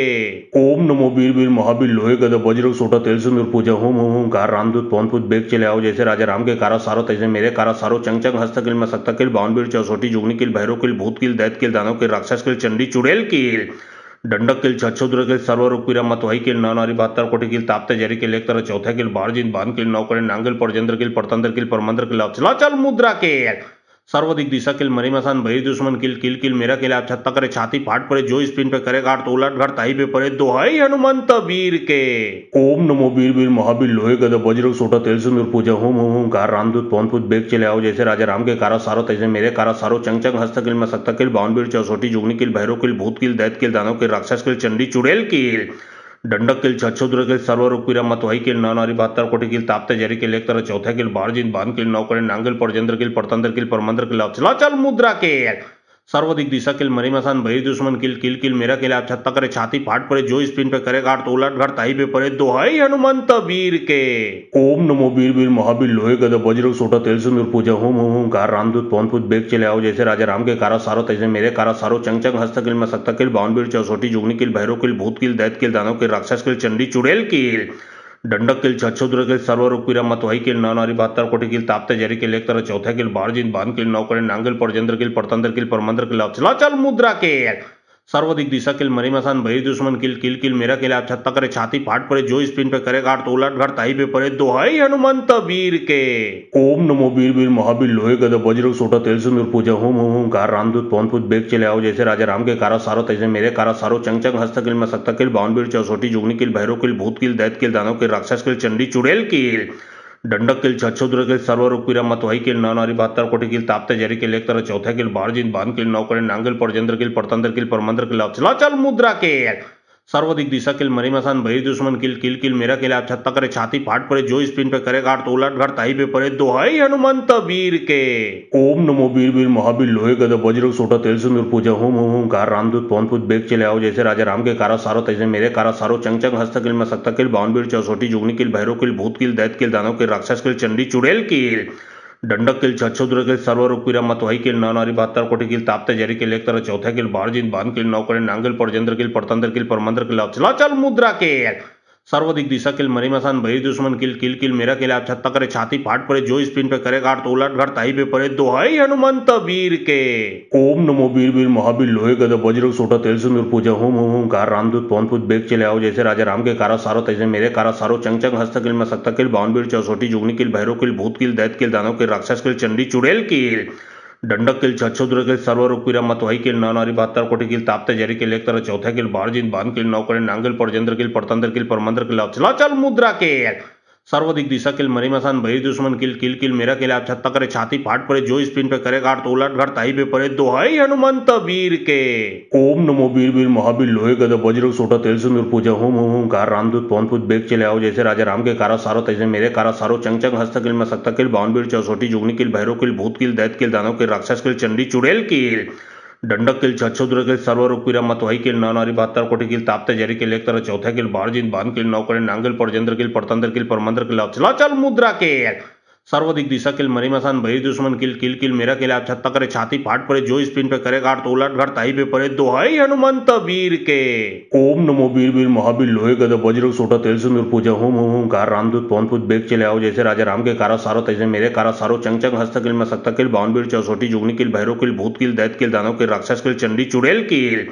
ओम नमो वीर वीर महावीर लोहे गदा वज्र सोटा तेल सिंदूर पूजा होम होम होम कार रामदूत पवन पुत बेग चले आओ जैसे राजा राम के कारा सारो तैसे मेरे कारा सारो चंग चंग हस्तकिल में सकता किल बावनवीर चौसोटी जुगनी किल भैरव किल भूत किल दैत किल दानव किल राक्षस किल चंडी चुड़ैल किल दंडक किल छछोद्र किल सर्वरूप पीरा मतवाई किल नारी 72 कोटि किल ताप्ते जरी किल एक तरह चौथा किल बारजिन बान किल नौकरे नांगल परजेंद्र किल परतंत्र किल परमंत्र किल चला चल मुद्रा किल सर्वाधिक दिशा किल मरीमसान भई दुश्मन किल किल किल मेरा किल आप छत्ता करे छाती फाट पड़े जो स्पिन पे करे काट तो उलट घर ताई पे पड़े दोहाई हनुमंत वीर के। ओम नमो वीर वीर महावीर लोहे गदा वज्र सोटा तेल सिंदूर पूजा होम होम होम कार रामदूत पवन पुत बेग चले आओ जैसे राजा राम के कारा सारो तैसे मेरे कारा सारो चंग चंग हस्तकिल में सकता किल बावनवीर चौसोटी जुगनी किल भैरव किल भूत किल दैत किल दानव किल राक्षस किल चंडी चुड़ैल किल दंडक किल छछोद्र किल सर्वरूप पीरा मतवाई किल नारी 72 कोटि किल ताप्ते जरी किल एक तरह चौथा किल बारजिन बान किल नौकरे नांगल परजेंद्र किल परतंत्र किल परमंत्र किल चला चल मुद्रा किल सर्वाधिक दिशा किल मरीमसान भई दुश्मन किल किल किल मेरा किल आप छत्ता करे छाती फाट पड़े जो स्पिन पे करे काट तो उलट घर ताई पे पड़े दोहाई हनुमंत वीर के। ओम नमो वीर वीर महावीर लोहे गदा वज्र सोटा तेल सिंदूर पूजा होम होम होम कार रामदूत पवन पुत बेग चले आओ जैसे राजा राम के कारा सारो तैसे मेरे कारा सारो चंग चंग हस्तकिल में सकता किल बावनवीर चौसोटी जुगनी किल भैरव किल भूत किल दैत किल दानव किल राक्षस किल चंडी चुड़ैल किल दंडक किल छछोद्र किल सर्वरूप पीरा मतवाई किल नारी 72 कोटि किल ताप्ते जरी किल एक तरह चौथा किल बारजिन बान किल नौकरे नांगल परजेंद्र किल परतंत्र किल परमंत्र किल चला चल मुद्रा किल सर्वाधिक दिशा किल मरीमसान भई दुश्मन किल किल किल मेरा किल आप छत्ता करे छाती फाट पड़े जो स्पिन पे करे काट तो उलट घर ताई पे पड़े दोहाई हनुमंत वीर के। ओम नमो वीर वीर महावीर लोहे गदा वज्र सोटा तेल सिंदूर पूजा होम होम होम कार रामदूत पवन पुत बेग चले आओ जैसे राजा राम के कारा सारो तैसे मेरे कारा सारो चंग चंग हस्तकिल में सकता किल बावनवीर चौसोटी जुगनी किल भैरव किल भूत किल दैत किल दानव किल राक्षस किल चंडी चुड़ैल किल दंडक किल छछोद्र किल सर्वरूप पीरा मतवाई किल नारी 72 कोटि किल ताप्ते जरी किल एक तरह चौथा किल बारजिन बान किल नौकरे नांगल परजेंद्र किल परतंत्र किल परमंत्र किल चला चल मुद्रा किल सर्वाधिक दिशा किल मरीमसान भई दुश्मन किल किल किल मेरा किल आप छत्ता करे छाती फाट पड़े जो स्पिन पे करे काट तो उलट घर ताई पे पड़े दोहाई हनुमंत वीर के। ओम नमो वीर वीर महावीर लोहे गदा वज्र सोटा तेल सिंदूर पूजा होम होम होम कार रामदूत पवन पुत बेग चले आओ जैसे राजा राम के कारा सारो तैसे मेरे कारा सारो चंग चंग हस्तकिल में सकता किल बावनवीर चौसोटी जुगनी किल भैरव किल भूत किल दैत किल दानव किल राक्षस किल चंडी चुड़ैल किल दंडक किल छछोद्र किल सर्वरूप पीरा मतवाई किल नारी 72 कोटि किल ताप्ते जरी किल एक तरह चौथा किल बारजिन बान किल नौकरे नांगल परजेंद्र किल परतंत्र किल परमंत्र किल चला चल मुद्रा किल सर्वाधिक दिशा किल मरीमसान भई दुश्मन किल किल किल मेरा किल आप छत्ता करे छाती फाट पड़े जो स्पिन पे करे काट तो उलट घर ताई पे पड़े दोहाई हनुमंत वीर के। ओम नमो वीर वीर महावीर लोहे गदा वज्र सोटा तेल सिंदूर पूजा होम होम होम कार रामदूत पवन पुत बेग चले आओ जैसे राजा राम के कारा सारो तैसे मेरे कारा सारो चंग चंग हस्तकिल में सकता किल बावनवीर चौसोटी जुगनी किल भैरव किल भूत किल दैत किल दानव किल राक्षस किल चंडी चुड़ैल किल दंडक किल छछोद्र किल सर्वरूप पीरा मतवाई किल नारी 72 कोटि किल ताप्ते जरी किल एक तरह चौथा किल बारजिन बान किल नौकरे नांगल परजेंद्र किल परतंत्र किल परमंत्र किल चला चल मुद्रा किल सर्वाधिक दिशा किल मरीमसान भई दुश्मन किल किल किल मेरा किल आप छत्ता करे छाती फाट पड़े जो स्पिन पे करे काट तो उलट घर ताई पे पड़े दोहाई हनुमंत वीर के। ओम नमो वीर वीर महावीर लोहे गदा वज्र सोटा तेल सिंदूर पूजा होम होम होम कार रामदूत पवन पुत बेग चले आओ जैसे राजा राम के कारा सारो तैसे मेरे कारा सारो चंग चंग हस्तकिल में सकता किल बावनवीर चौसोटी जुगनी किल भैरव किल भूत किल दैत किल दानव किल राक्षस किल चंडी चुड़ैल किल दंडक किल छछोद्र किल सर्वरूप पीरा मतवाई किल नारी 72 कोटि किल ताप्ते जरी किल एक तरह चौथा किल बारजिन बान किल नौकरे नांगल परजेंद्र किल परतंत्र किल परमंत्र किल चला चल मुद्रा किल सर्वाधिक दिशा किल मरीमसान भई दुश्मन किल किल किल मेरा किल आप छत्ता करे छाती फाट पड़े जो स्पिन पे करे गाड़ तो उलट घर ताई पे पड़े दोहाई हनुमंत वीर के। ओम नमो वीर वीर महावीर लोहे गदा वज्र सोटा तेल सिंदूर पूजा होम होम होम कार रामदूत पवन पुत बेग चले आओ जैसे राजा राम के कारा सारो तैसे मेरे कारा सारो चंग चंग हस्त किल में सकता किल बावन वीर चौसोटी जुगनी किल भैरव किल भूत किल दैत किल दानव किल राक्षस किल चंडी चुड़ैल किल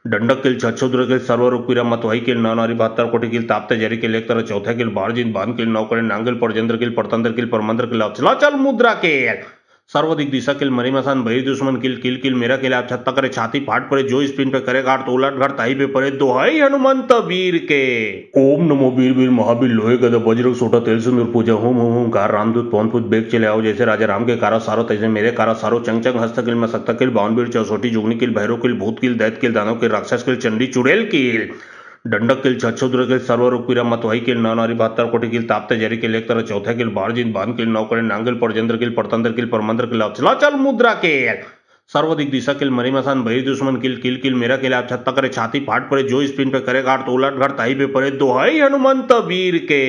दंडक किल छछुद्र किल सर्वरूप पीरा मतवाई किल नारी 72 कोटि किल ताप्ते जरी किल एक तरह चौथा किल बारजिन बान किल नौकरे नांगल परजेंद्र किल परतंत्र किल परमंत्र किल चला चल मुद्रा किल सर्वाधिक दिशा किल मरीमसान भई दुश्मन किल किल किल मेरा किल आप छत्ता करे छाती फाट पड़े जो स्पिन पे करे गाड़ तो उलट घर ताई पे पड़े दोहाई हनुमंत वीर के। ओम नमो वीर वीर महावीर लोहे गदा वज्र सोटा तेल सिंदूर पूजा होम होम होम कार रामदूत पवन पुत बेग चले आओ जैसे राजा राम के कारा सारो तैसे मेरे कारा सारो चंग चंग हस्त किल में सकता किल बावन वीर चौसोटी जुगनी किल भैरव किल भूत किल दैत किल दानव किल राक्षस किल चंडी चुड़ैल किल दंडक किल छछुद्र किल सर्वरूप पीरा मतवाई किल नारी 72 कोटि किल ताप्ते जरी किल एक तरह चौथा किल बारजिन बान किल नौकरे नांगल परजेंद्र किल परतंत्र किल परमंत्र किल चला चल मुद्रा किल सर्वाधिक दिशा किल मरीमसान भई दुश्मन किल किल किल मेरा किल आप छत्ता करे छाती फाट पड़े जो स्पिन पे करे गाड़ तो उलट घर ताई पे पड़े दोहाई हनुमंत वीर के।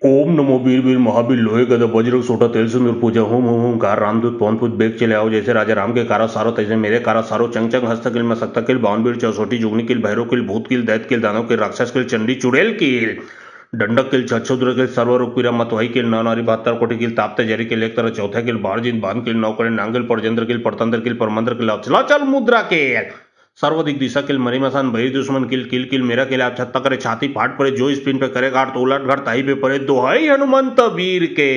ओम नमो वीर वीर महावीर लोहे गदा वज्र सोटा तेल सिंदूर पूजा होम होम होम कार रामदूत पवन पुत बेग चले आओ जैसे राजा राम के कारा सारो तैसे मेरे कारा सारो चंग चंग हस्त किल में सकता किल बावन वीर चौसोटी जुगनी किल भैरव किल भूत किल दैत किल दानव किल राक्षस किल चंडी चुड़ैल किल दंडक किल छछुद्र किल सर्वरूप पीरा मतवाई किल नारी 72 कोटि किल ताप्ते जरी किल एक तरह चौथा किल बारजिन बान किल नौकरे नांगल परजेंद्र किल परतंत्र किल परमंत्र किल चला चल मुद्रा किल सर्वाधिक दिशा किल मरीमसान भई दुश्मन किल किल किल मेरा किल आप छत्ता करे छाती फाट पड़े जो स्पिन पे करे गाड़ तो उलट घर ताई पे पड़े दोहाई हनुमंत वीर के।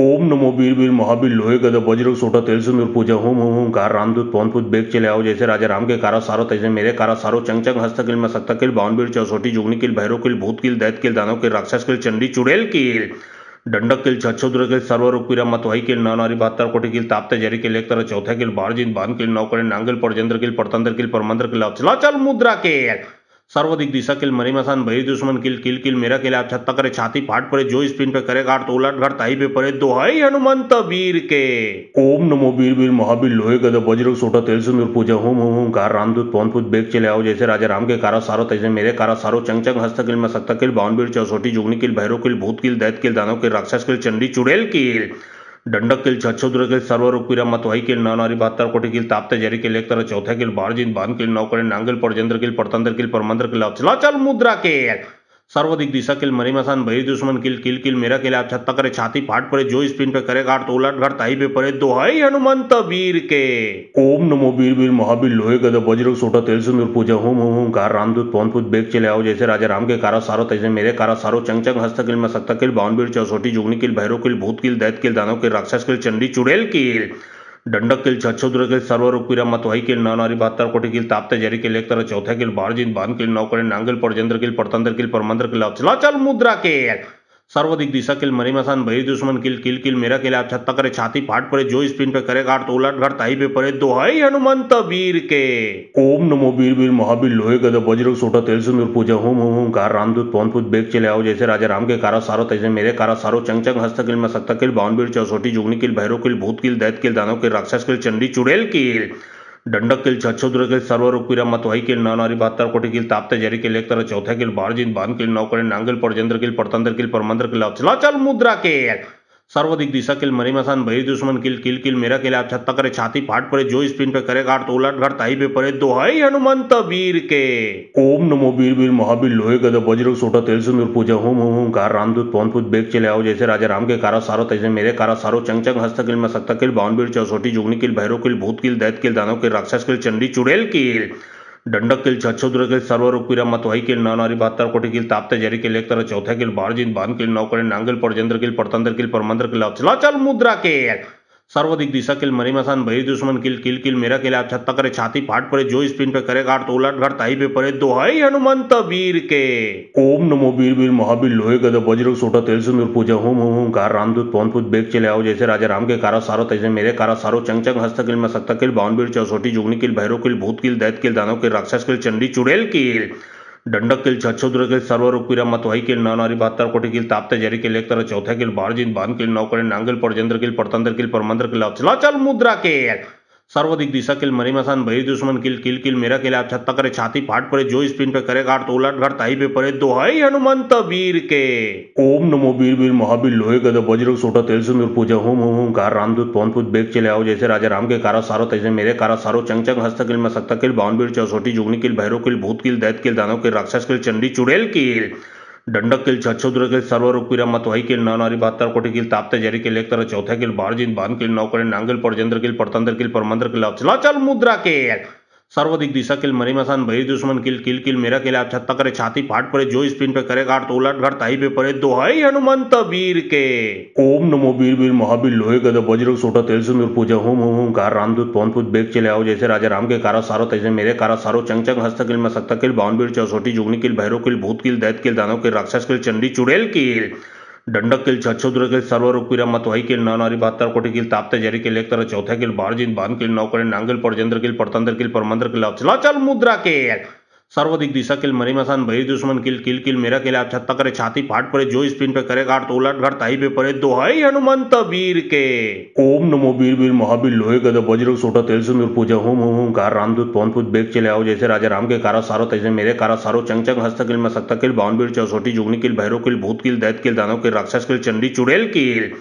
ओम नमो वीर वीर महावीर लोहे गदा वज्र सोटा तेल सिंदूर पूजा होम होम होम कार रामदूत पवन पुत बेग चले आओ जैसे राजा राम के कारा सारो तैसे मेरे कारा सारो चंग चंग हस्त किल में सकता किल बावन वीर चौसोटी जुगनी किल भैरव किल भूत किल दैत किल दानव किल राक्षस किल चंडी चुड़ैल किल दंडक किल छछुद्र किल सर्वरूप पीरा मतवाई किल नारी 72 कोटि किल ताप्ते जरी किल एक तरह चौथा किल बारजिन बान किल नौकरे नांगल परजेंद्र किल परतंत्र किल परमंत्र किल चला चल मुद्रा किल सर्वाधिक दिशा किल मरीमसान भई दुश्मन किल किल किल मेरा किल आप छत्ता करे छाती फाट पड़े जो स्पिन पे करे गाड़ तो उलट घर ताई पे पड़े दोहाई हनुमंत वीर के। ओम नमो वीर वीर महावीर लोहे गदा वज्र सोटा तेल सिंदूर पूजा होम होम होम कार रामदूत पवन पुत बेग चले आओ जैसे राजा राम के कारा सारो तैसे मेरे कारा सारो चंग चंग हस्त किल में सकता किल बावन वीर चौसोटी जुगनी किल भैरव किल भूत किल दैत किल दानव किल राक्षस किल चंडी चुड़ैल किल दंडक किल छछुद्र किल सर्वरूप पीरा मतवाई किल नारी 72 कोटि किल ताप्ते जरी किल एक तरह चौथा किल बारजिन बान किल नौकरे नांगल परजेंद्र किल परतंत्र किल परमंत्र किल चला चल मुद्रा किल सर्वाधिक दिशा किल मरीमसान भई दुश्मन किल किल किल मेरा किल आप छत्ता करे छाती फाट पड़े जो स्पिन पे करे गाड़ तो उलट घर ताई पे पड़े दोहाई हनुमंत वीर के। ओम नमो वीर वीर महावीर लोहे गदा वज्र सोटा तेल सिंदूर पूजा होम होम होम कार रामदूत पवन पुत बेग चले आओ जैसे राजा राम के कारा सारो तैसे मेरे कारा सारो चंग चंग हस्त किल में सकता किल बावन वीर चौसोटी जुगनी किल भैरव किल भूत किल दैत किल दानव किल राक्षस किल चंडी चुड़ैल किल दंडक किल छछुद्र किल सर्वरूप पीरा मतवाई किल नारी 72 कोटि किल ताप्ते जरी किल एक तरह चौथा किल बारजिन बान किल नौकरे नांगल परजेंद्र किल परतंत्र किल परमंत्र किल चला चल मुद्रा किल सर्वाधिक दिशा किल मरीमसान भई दुश्मन किल किल किल मेरा किल आप छत्ता करे छाती फाट पड़े जो स्पिन पे करे गाड़ तो उलट घर ताई पे पड़े दोहाई हनुमंत वीर के। ओम नमो वीर वीर महावीर लोहे गदा वज्र सोटा तेल सिंदूर पूजा होम होम होम कार रामदूत पवन पुत बेग चले आओ जैसे राजा राम के कारा सारो तैसे मेरे कारा सारो चंग चंग हस्त किल में सकता किल बावन वीर चौसोटी जुगनी किल भैरव किल भूत किल दैत किल दानव किल राक्षस किल चंडी चुड़ैल किल दंडक किल छछुद्र किल सर्वरूप पीरा मतवाई किल नारी 72 कोटि किल ताप्ते जरी किल एक तरह चौथा किल बारजिन बान किल नौकरे नांगल परजेंद्र किल परतंत्र किल परमंत्र किल चला चल मुद्रा किल सर्वाधिक दिशा किल मरीमसान भई दुश्मन किल किल किल मेरा किल आप छत्ता करे छाती फाट पड़े जो स्पिन पे करे गाड़ तो उलट घर ताई पे पड़े दोहाई हनुमंत वीर के। ओम नमो वीर वीर महावीर लोहे गदा वज्र सोटा तेल सिंदूर पूजा होम होम होम कार रामदूत पवन पुत बेग चले आओ जैसे राजा राम के कारा सारो तैसे मेरे कारा सारो चंग चंग हस्त किल में सकता किल बावन वीर चौसोटी जुगनी किल भैरव किल भूत किल दैत किल दानव किल राक्षस किल चंडी चुड़ैल किल दंडक किल छछुद्र किल सर्वरूप पीरा मतवाई किल नारी 72 कोटि किल ताप्ते जरी किल एक तरह चौथा किल बारजिन बान किल नौकरे नांगल परजेंद्र किल परतंत्र किल परमंत्र किल चला चल मुद्रा किल सर्वाधिक दिशा किल मरीमसान भई दुश्मन किल किल किल मेरा किल आप छत्ता करे छाती फाट पड़े जो स्पिन पे करे गाड़ तो उलट घर ताई पे पड़े दोहाई हनुमंत वीर के। ओम नमो वीर वीर महावीर लोहे गदा वज्र सोटा तेल सिंदूर पूजा होम होम होम कार रामदूत पवन पुत बेग चले आओ जैसे राजा राम के कारा सारो तैसे मेरे कारा सारो चंग चंग हस्त किल में सकता किल बावन वीर चौसोटी जुगनी किल भैरव किल भूत किल दैत किल दानव किल राक्षस किल चंडी चुड़ैल किल दंडक किल छछुद्र किल सर्वरूप पीरा मतवाई किल नारी 72 कोटि किल ताप्ते जरी किल एक तरह चौथा किल बारजिन बान किल नौकरे नांगल परजेंद्र किल परतंत्र किल परमंत्र किल चला चल मुद्रा किल सर्वाधिक दिशा किल मरीमसान बहिर दुश्मन किल किल किल मेरा किल आप छत्ता करे छाती फाट पड़े जो स्पिन पे करे गाड़ तो उलट घर ताई पे पड़े दोहाई हनुमंत वीर के। ओम नमो वीर वीर महावीर लोहे गदा वज्र सोटा तेल सिंदूर पूजा होम होम होम कार रामदूत पवन पुत बेग चले आओ जैसे राजा राम के कारा सारो तैसे मेरे कारा सारो चंग चंग हस्तकिल में सकता किल बावन वीर चौसोटी जुगनी किल भैरव किल भूत किल दैत किल दानव किल राक्षस किल चंडी चुड़ैल किल दंडक किल छछोद्र किल सर्वरूप पीरा मतवाई किल नौ नारी 72 कोटि किल ताप्ते जरी किल एक तरह चौथा किल बारजिन बान किल नौकरे नांगल परजेंद्र किल परतंत्र किल परमंत्र किल चला चल मुद्रा किल सर्वाधिक दिशा किल मरीमसान बहिर दुश्मन किल किल किल मेरा किल आप छत्ता करे छाती फाट पड़े जो स्पिन पे करे गाड़ तो उलट घर ताई पे पड़े दोहाई हनुमंत वीर के। ओम नमो वीर वीर महावीर लोहे गदा वज्र सोटा तेल सिंदूर पूजा होम होम होम कार रामदूत पवन पुत बेग चले आओ जैसे राजा राम के कारा सारो तैसे मेरे कारा सारो चंग चंग हस्तकिल में सकता किल बावन वीर चौसोटी जुगनी किल भैरव किल भूत किल दैत किल दानव किल राक्षस किल चंडी चुड़ैल किल दंडक किल छछोद्र किल सर्वरूप पीरा मतवाई किल नौ नारी 72 कोटि किल ताप्ते जरी किल एक तरह चौथा किल बारजिन बान किल नौकरे नांगल परजेंद्र किल परतंत्र किल परमंत्र किल चला चल मुद्रा किल सर्वाधिक दिशा किल मरीमसान बहिर दुश्मन किल किल किल मेरा किल आप छत्ता करे छाती फाट पड़े जो स्पिन पे करे गाड़ तो उलट घर ताई पे पड़े दोहाई हनुमंत वीर के। ओम नमो वीर वीर महावीर लोहे गदा वज्र सोटा तेल सिंदूर पूजा होम होम होम कार रामदूत पवन पुत बेग चले आओ जैसे राजा राम के कारा सारो तैसे मेरे कारा सारो चंग चंग हस्तकिल में सकता किल बावन वीर चौसोटी जुगनी किल भैरव किल भूत किल दैत किल दानव किल राक्षस किल चंडी चुड़ैल किल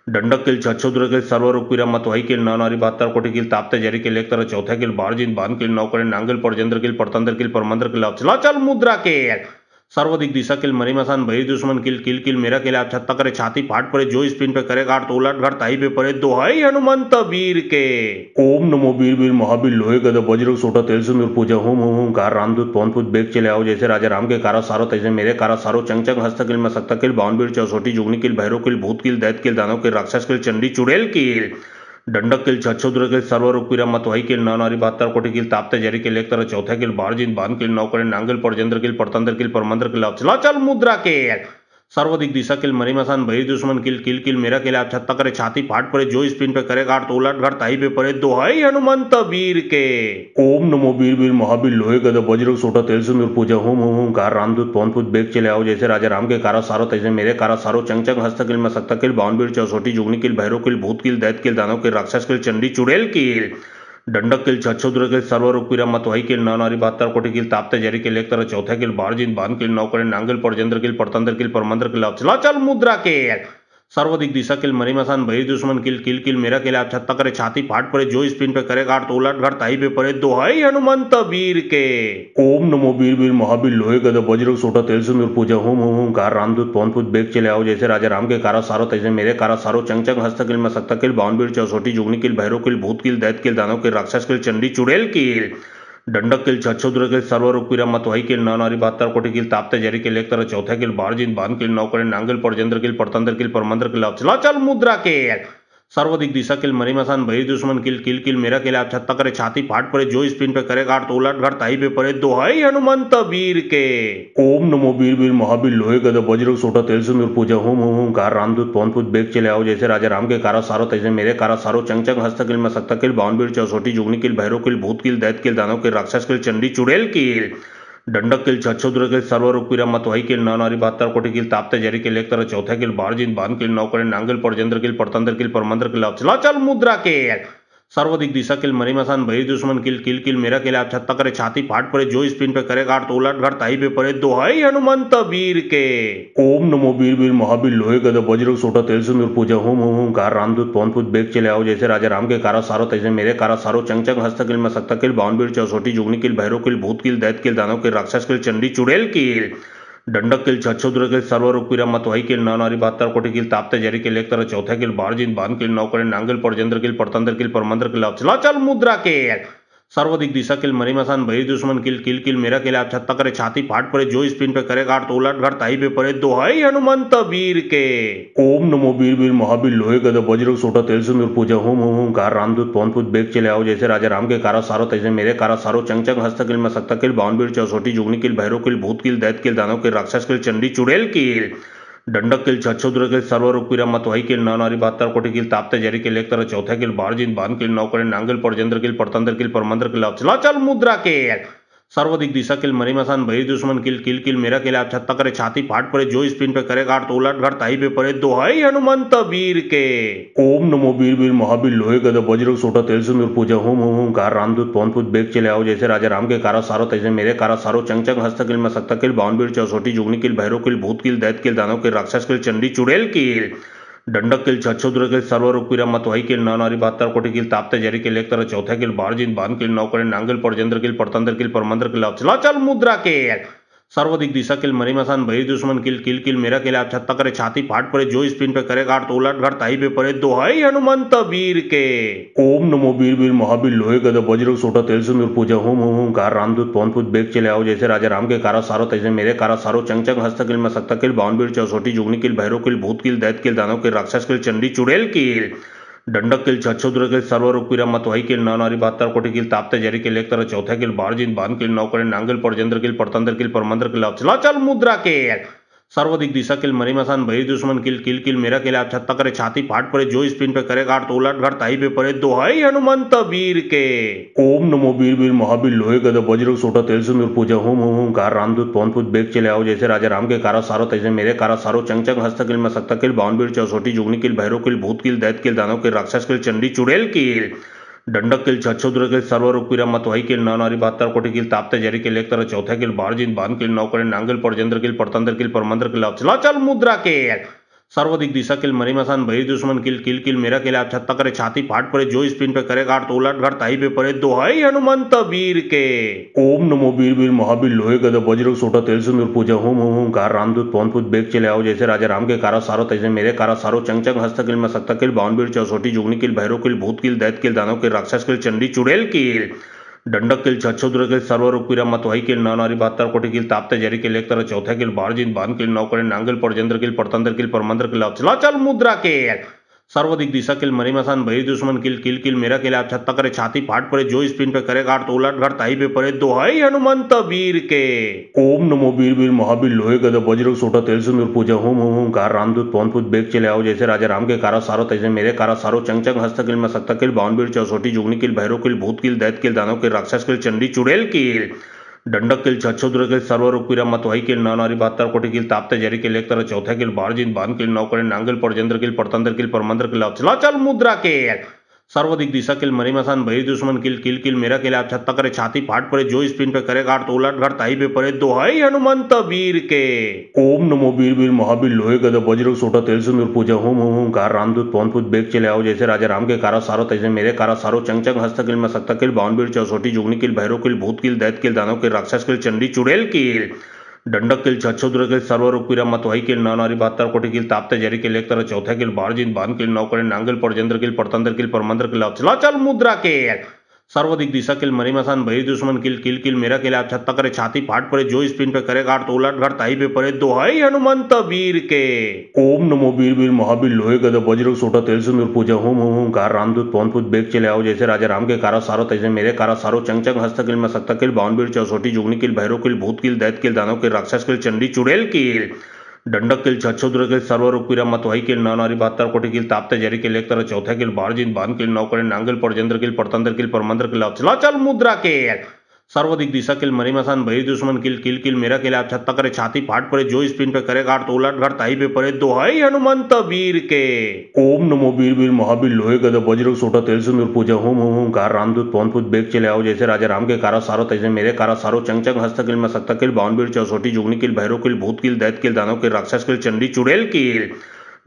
दंडक किल छछोद्र किल सर्वरूप पीरा मतवाई किल नौ नारी 72 कोटि किल ताप्ते जरी किल एक तरह चौथा किल बारजिन बान किल नौकरे नांगल परजेंद्र किल परतंत्र किल परमंत्र किल चला चल मुद्रा किल सर्वाधिक दिशा किल मरीमसान बहिर दुश्मन किल किल किल मेरा किल आप छत्ता करे छाती फाट पड़े जो स्पिन पे करे गाड़ तो उलट घर ताई पे पड़े दोहाई हनुमंत वीर के। ओम नमो वीर वीर महावीर लोहे गदा वज्र सोटा तेल सिंदूर पूजा होम होम होम कार रामदूत पवन पुत बेग चले आओ जैसे राजा राम के कारा सारो तैसे मेरे कारा सारो चंग चंग हस्तकिल में सकता किल बावन वीर चौसोटी जुगनी किल भैरव किल भूत किल दैत किल दानव किल राक्षस किल चंडी चुड़ैल किल दंडक किल छछोद्र किल सर्वरूप पीरा मतवाई किल नौ नारी 72 कोटि किल ताप्ते जरी किल एक तरह चौथा किल बारजिन बान किल नौकरे नांगल परजेंद्र किल परतंत्र किल परमंत्र किल चला चल मुद्रा किल सर्वाधिक दिशा किल मरीमसान बहिर दुश्मन किल किल किल मेरा किल आप छत्ता करे छाती फाट पड़े जो स्पिन पे करे गाड़ तो उलट घर ताई पे पड़े दोहाई हनुमंत वीर के। ओम नमो वीर वीर महावीर लोहे गदा वज्र सोटा तेल सिंदूर पूजा होम होम होम कार रामदूत पवन पुत बेग चले आओ जैसे राजा राम के कारा सारो तैसे मेरे कारा सारो चंग चंग हस्तकिल में सकता किल बावन वीर चौसोटी जुगनी किल भैरव किल भूत किल दैत किल दानव किल राक्षस किल चंडी चुड़ैल किल दंडक किल छछोद्र किल सर्वरूप पीरा मतवाई किल नौ नारी 72 कोटि किल ताप्ते जरी किल एक तरह चौथा किल बारजिन बान किल नौकरे नांगल परजेंद्र किल परतंत्र किल परमंत्र किल चला चल मुद्रा किल सर्वाधिक दिशा किल मरीमसान बहिर दुश्मन किल किल किल मेरा किल आप छत्ता करे छाती फाट पड़े जो स्पिन पे करे गाड़ तो उलट घर ताई पे पड़े दोहाई हनुमंत वीर के। ओम नमो वीर वीर महावीर लोहे गदा वज्र सोटा तेल सिंदूर पूजा होम होम होम कार रामदूत पवन पुत बेग चले आओ जैसे राजा राम के कारा सारो तैसे मेरे कारा सारो चंग चंग हस्तकिल में सकता किल बावन वीर चौसोटी जुगनी किल भैरव किल भूत किल दैत किल दानव किल राक्षस किल चंडी चुड़ैल किल दंडक किल छछोद्र किल सर्वरूप पीरा मतवाई किल नौ नारी 72 कोटि किल ताप्ते जरी किल एक तरह चौथा किल बारजिन बान किल नौकरे नांगल परजेंद्र किल परतंत्र किल परमंत्र किल चला चल मुद्रा किल सर्वाधिक दिशा किल मरीमसान बहिर दुश्मन किल किल किल मेरा किल आप छत्ता करे छाती फाट पड़े जो स्पिन पे करे गाड़ तो उलट घर ताई पे पड़े दोहाई हनुमंत वीर के। ओम नमो वीर वीर महावीर लोहे गदा वज्र सोटा तेल सिंदूर पूजा होम होम होम कार रामदूत पवन पुत बेग चले आओ जैसे राजा राम के कारा सारो तैसे मेरे कारा सारो चंग चंग हस्तकिल में सकता किल बावन वीर चौसोटी जुगनी किल भैरव किल भूत किल दैत किल दानव किल राक्षस किल चंडी चुड़ैल किल दंडक किल छछोद्र किल सर्वरूप पीरा मतवाई किल नौ नारी 72 कोटि किल ताप्ते जरी किल एक तरह चौथा किल बारजिन बान किल नौकरे नांगल परजेंद्र किल परतंत्र किल परमंत्र किल चला चल मुद्रा किल सर्वाधिक दिशा किल मरीमसान बहिर दुश्मन किल किल किल मेरा किल आप छत्ता करे छाती फाट पड़े जो स्पिन पे करे गाड़ तो उलट घर ताई पे पड़े दोहाई हनुमंत वीर के। ओम नमो वीर वीर महावीर लोहे गदा वज्र सोटा तेल सिंदूर पूजा होम होम होम कार रामदूत पवन पुत बेग चले आओ जैसे राजा राम के कारा सारो तैसे मेरे कारा सारो चंग चंग हस्तकिल में सकता किल बावन वीर चौसोटी जुगनी किल भैरव किल भूत किल दैत किल दानव किल राक्षस किल चंडी चुड़ैल किल दंडक किल छछोद्र किल सर्वरूप पीरा मतवाई किल नौ नारी 72 कोटि किल ताप्ते जरी किल एक तरह चौथा किल बारजिन बान किल नौकरे नांगल परजेंद्र किल परतंत्र किल परमंत्र किल चला चल मुद्रा किल सर्वाधिक दिशा किल मरीमसान बहिर दुश्मन किल किल किल मेरा किल आप छत्ता करे छाती फाट पड़े जो स्पिन पे करे गाड़ तो उलट घर ताई पे पड़े दोहाई हनुमंत वीर के। ओम नमो वीर वीर महावीर लोहे गदा वज्र सोटा तेल सिंदूर पूजा होम होम होम कार रामदूत पवन पुत बेग चले आओ जैसे राजा राम के कारा सारो तैसे मेरे कारा सारो चंग चंग हस्तकिल में सकता किल बावन वीर चौसोटी जुगनी किल भैरव किल भूत किल दैत किल दानव किल राक्षस किल चंडी चुड़ैल किल दंडक किल छछोद्र किल सर्वरूप पीरा मतवाई किल नौ नारी 72 कोटि किल ताप्ते जरी किल एक तरह चौथा किल बारजिन बान किल नौकरे नांगल परजेंद्र किल परतंत्र किल परमंत्र किल चला चल मुद्रा किल सर्वाधिक दिशा किल मरीमसान भई दुश्मन किल किल किल मेरा किल आप छत्ता करे छाती फाट पड़े जो स्पिन पे करे काट तो उलट घर ताई पे पड़े दोहाई हनुमंत वीर के। ओम नमो वीर वीर महावीर लोहे गदा वज्र सोटा तेल सिंदूर पूजा होम होम होम कार रामदूत पवन पुत बेग चले आओ जैसे राजा राम के कारा सारो तैसे मेरे कारा सारो चंग चंग हस्त किल में सकता किल बावन वीर चौसोटी जुगनी किल भैरव किल भूत किल दैत किल दानव किल राक्षस किल चंडी चुड़ैल किल दंडक किल छछोद्र किल सर्वरूप पीरा मतवाई किल नारी 72 कोटि किल ताप्ते जरी किल एक तरह चौथा किल बारजिन बान किल नौकरे नांगल परजेंद्र किल परतंत्र किल परमंत्र किल चला चल मुद्रा किल सर्वाधिक दिशा किल मरीमसान भई दुश्मन किल किल किल मेरा किल आप छत्ता करे छाती फाट पड़े जो स्पिन पे करे काट तो उलट घर ताई पे पड़े दोहाई हनुमंत वीर के। ओम नमो वीर वीर महावीर लोहे गदा वज्र सोटा तेल सिंदूर पूजा होम होम होम कार रामदूत पवन पुत बेग चले आओ जैसे राजा राम के कारा सारो तैसे मेरे कारा सारो चंग चंग हस्त किल में सकता किल बावन वीर चौसोटी जुगनी किल भैरव किल भूत किल दैत किल दानव किल राक्षस किल चंडी चुड़ैल किल दंडक किल छछोद्र किल सर्वरूप पीरा मतवाई किल नारी 72 कोटि किल ताप्ते जरी किल एक तरह चौथा किल बारजिन बान किल नौकरे नांगल परजेंद्र किल परतंत्र किल परमंत्र किल चला चल मुद्रा किल सर्वाधिक दिशा किल मरीमसान भई दुश्मन किल किल किल मेरा किल आप छत्ता करे छाती फाट पड़े जो स्पिन पे करे काट तो उलट घर ताई पे पड़े दोहाई हनुमंत वीर के। ओम नमो वीर वीर महावीर लोहे गदा वज्र सोटा तेल सिंदूर पूजा होम होम होम कार रामदूत पवन पुत बेग चले आओ जैसे राजा राम के कारा सारो तैसे मेरे कारा सारो चंग चंग हस्त किल में सकता किल बावन वीर चौसोटी जुगनी किल भैरव किल भूत किल दैत किल दानव किल राक्षस किल चंडी चुड़ैल किल दंडक किल छछोद्र किल सर्वरूप पीरा मतवाई किल नारी 72 कोटि किल ताप्ते जरी किल एक तरह चौथा किल बारजिन बान किल नौकरे नांगल परजेंद्र किल परतंत्र किल परमंत्र किल चला चल मुद्रा किल सर्वाधिक दिशा किल मरीमसान भई दुश्मन किल किल किल मेरा किल आप छत्ता करे छाती फाट पड़े जो स्पिन पे करे काट तो उलट घर ताई पे पड़े दोहाई हनुमंत वीर के। ओम नमो वीर वीर महावीर लोहे गदा वज्र सोटा तेल सिंदूर पूजा होम होम होम कार रामदूत पवन पुत बेग चले आओ जैसे राजा राम के कारा सारो तैसे मेरे कारा सारो चंग चंग हस्त किल में सकता किल बावन वीर चौसोटी जुगनी किल भैरव किल भूत किल दैत किल दानव किल राक्षस किल चंडी चुड़ैल किल दंडक किल छछोद्र किल सर्वरूप पीरा मतवाई किल नारी 72 कोटि किल ताप्ते जरी किल एक तरह चौथा किल बारजिन बान किल नौकरे नांगल परजेंद्र किल परतंत्र किल परमंत्र किल चला चल मुद्रा किल सर्वाधिक दिशा किल मरीमसान भई दुश्मन किल किल किल मेरा किल आप छत्ता करे छाती फाट पड़े जो स्पिन पे करे काट तो उलट घर ताई पे पड़े दोहाई हनुमंत वीर के। ओम नमो वीर वीर महावीर लोहे गदा वज्र सोटा तेल सिंदूर पूजा होम होम होम कार रामदूत पवन पुत बेग चले आओ जैसे राजा राम के कारा सारो तैसे मेरे कारा सारो चंग चंग हस्त किल में सकता किल बावन वीर चौसोटी जुगनी किल भैरव किल भूत किल दैत किल दानव किल राक्षस किल चंडी चुड़ैल किल दंडक किल छछोद्र किल सर्वरूप पीरा मतवाई किल नारी 72 कोटि किल ताप्ते जरी किल एक तरह चौथा किल बारजिन बान किल नौकरे नांगल परजेंद्र किल परतंत्र किल परमंत्र किल चला चल मुद्रा किल सर्वाधिक दिशा किल मरीमसान भई दुश्मन किल किल किल मेरा किल आप छत्ता करे छाती फाट पड़े जो स्पिन पे करे काट तो उलट घर ताई पे पड़े दोहाई हनुमंत वीर के। ओम नमो वीर वीर महावीर लोहे गदा वज्र सोटा तेल सिंदूर पूजा होम होम होम कार रामदूत पवन पुत बेग चले आओ जैसे राजा राम के कारा सारो तैसे मेरे कारा सारो चंग चंग हस्त किल में सकता किल बावन वीर चौसोटी जुगनी किल भैरव किल भूत किल दैत किल दानव किल राक्षस किल चंडी चुड़ैल किल दंडक किल छछोद्र किल सर्वरूप पीरा मतवाई किल नारी 72 कोटि किल ताप्ते जरी किल एक तरह चौथा किल बारजिन बान किल नौकरे नांगल परजेंद्र किल परतंत्र किल परमंत्र किल चला चल मुद्रा किल सर्वाधिक दिशा किल मरीमसान भई दुश्मन किल किल किल मेरा किल आप छत्ता करे छाती फाट पड़े जो स्पिन पे करे काट तो उलट घर ताई पे पड़े दोहाई हनुमंत वीर के। ओम नमो वीर वीर महावीर लोहे गदा वज्र सोटा तेल सिंदूर पूजा होम होम होम कार रामदूत पवन पुत बेग चले आओ जैसे राजा राम के कारा सारो तैसे मेरे कारा सारो चंग चंग हस्त किल में सकता किल बावन वीर चौसोटी जुगनी किल भैरव किल भूत किल दैत किल दानव किल राक्षस किल चंडी चुड़ैल किल दंडक किल छछोद्र किल सर्वरूप पीरा मतवाई किल नारी 72 कोटि किल ताप्ते जरी किल एक तरह चौथा किल बारजिन बान किल नौकरे नांगल परजेंद्र किल परतंत्र किल परमंत्र किल चला चल मुद्रा किल सर्वाधिक दिशा किल मरीमसान भई दुश्मन किल किल किल मेरा किल आप छत्ता करे छाती फाट पड़े जो स्पिन पे करे काट तो उलट घर ताई पे पड़े दोहाई हनुमंत वीर के। ओम नमो वीर वीर महावीर लोहे गदा वज्र सोटा तेल सिंदूर पूजा होम होम होम कार रामदूत पवन पुत बेग चले आओ जैसे राजा राम के कारा सारो तैसे मेरे कारा सारो चंग चंग हस्त किल में सकता किल बावन वीर चौसोटी जुगनी किल भैरव किल भूत किल दैत किल दानव किल राक्षस किल चंडी चुड़ैल किल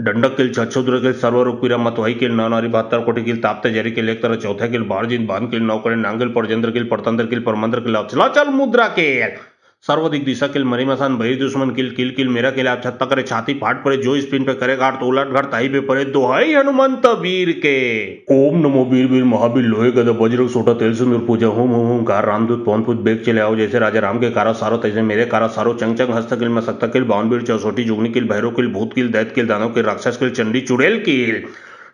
दंडक किल छछोद्र किल सर्वरूप पीरा मतवाई किल नारी 72 कोटि किल ताप्ते जरी किल एक तरह चौथा किल बारजिन बान किल नौकरे नांगल परजेंद्र किल परतंत्र किल परमंत्र किल चला चल मुद्रा किल सर्वाधिक दिशा किल मरीमसान भई दुश्मन किल किल किल मेरा किल आप छत्ता करे छाती फाट पड़े जो स्पिन पे करे काट तो उलट घर ताई पे पड़े दोहाई हनुमंत वीर के। ओम नमो वीर वीर महावीर लोहे गदा वज्र सोटा तेल सिंदूर पूजा होम होम होम कार रामदूत पवन पुत बेग चले आओ जैसे राजा राम के कारा सारो तैसे मेरे कारा सारो चंग चंग हस्त किल में सकता किल बावन वीर चौसोटी जुगनी किल भैरव किल भूत किल दैत किल दानव किल राक्षस किल चंडी चुड़ैल किल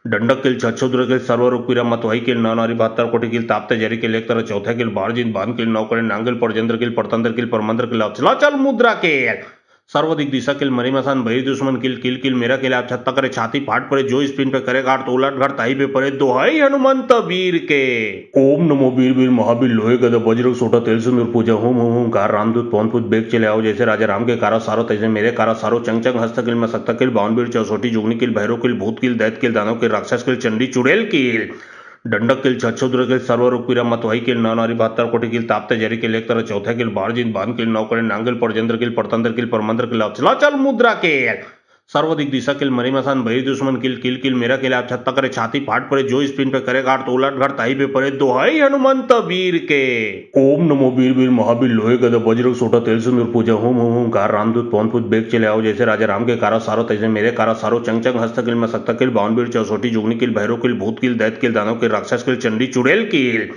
दंडक किल छछोद्र किल सर्वरूप पीरा मतवाई किल नारी 72 कोटि किल ताप्ते जरी किल एक तरह चौथा किल बारजिन बान किल नौकरे नांगल परजेंद्र किल परतंत्र किल परमंत्र किल चला चल मुद्रा किल सर्वाधिक दिशा किल मरीमसान भई दुश्मन किल किल किल मेरा किल आप छत्ता करे छाती फाट पड़े जो स्पिन पे करे गाड़ तो उलट घर ताई पे पड़े दोहाई हनुमंत वीर के। ओम नमो वीर वीर महावीर लोहे गदा वज्र सोटा तेल सिंदूर पूजा होम होम होम कार रामदूत पवन पुत बेग चले आओ जैसे राजा राम के कारा सारो तैसे मेरे कारा सारो चंग चंग हस्त किल में सकता किल बावन वीर चौसोटी जुगनी किल भैरव किल भूत किल दैत किल दानव किल राक्षस किल चंडी चुड़ैल किल दंडक किल छछोद्र किल सर्वरूप पीरा मतवाई किल नारी 72 कोटि किल ताप्ते जरी किल एक तरह चौथा किल बारजिन बान किल नौकरे नांगल परजेंद्र किल परतंत्र किल परमंत्र किल चला चल मुद्रा किल सर्वाधिक दिशा किल मरीमसान भई दुश्मन किल किल किल मेरा किल आप छत्ता करे छाती फाट पड़े जो स्पिन पे करे गाड़ तो उलट घर ताई पे पड़े दोहाई हनुमंत वीर के। ओम नमो वीर वीर महावीर लोहे गदा वज्र सोटा तेल सिंदूर पूजा होम होम होम कार रामदूत पवन पुत बेग चले आओ जैसे राजा राम के कारा सारो तैसे मेरे कारा सारो चंग चंग हस्त किल में सकता किल बावन वीर चौसोटी जुगनी किल भैरव किल भूत किल दैत किल दानव किल राक्षस किल चंडी चुड़ैल किल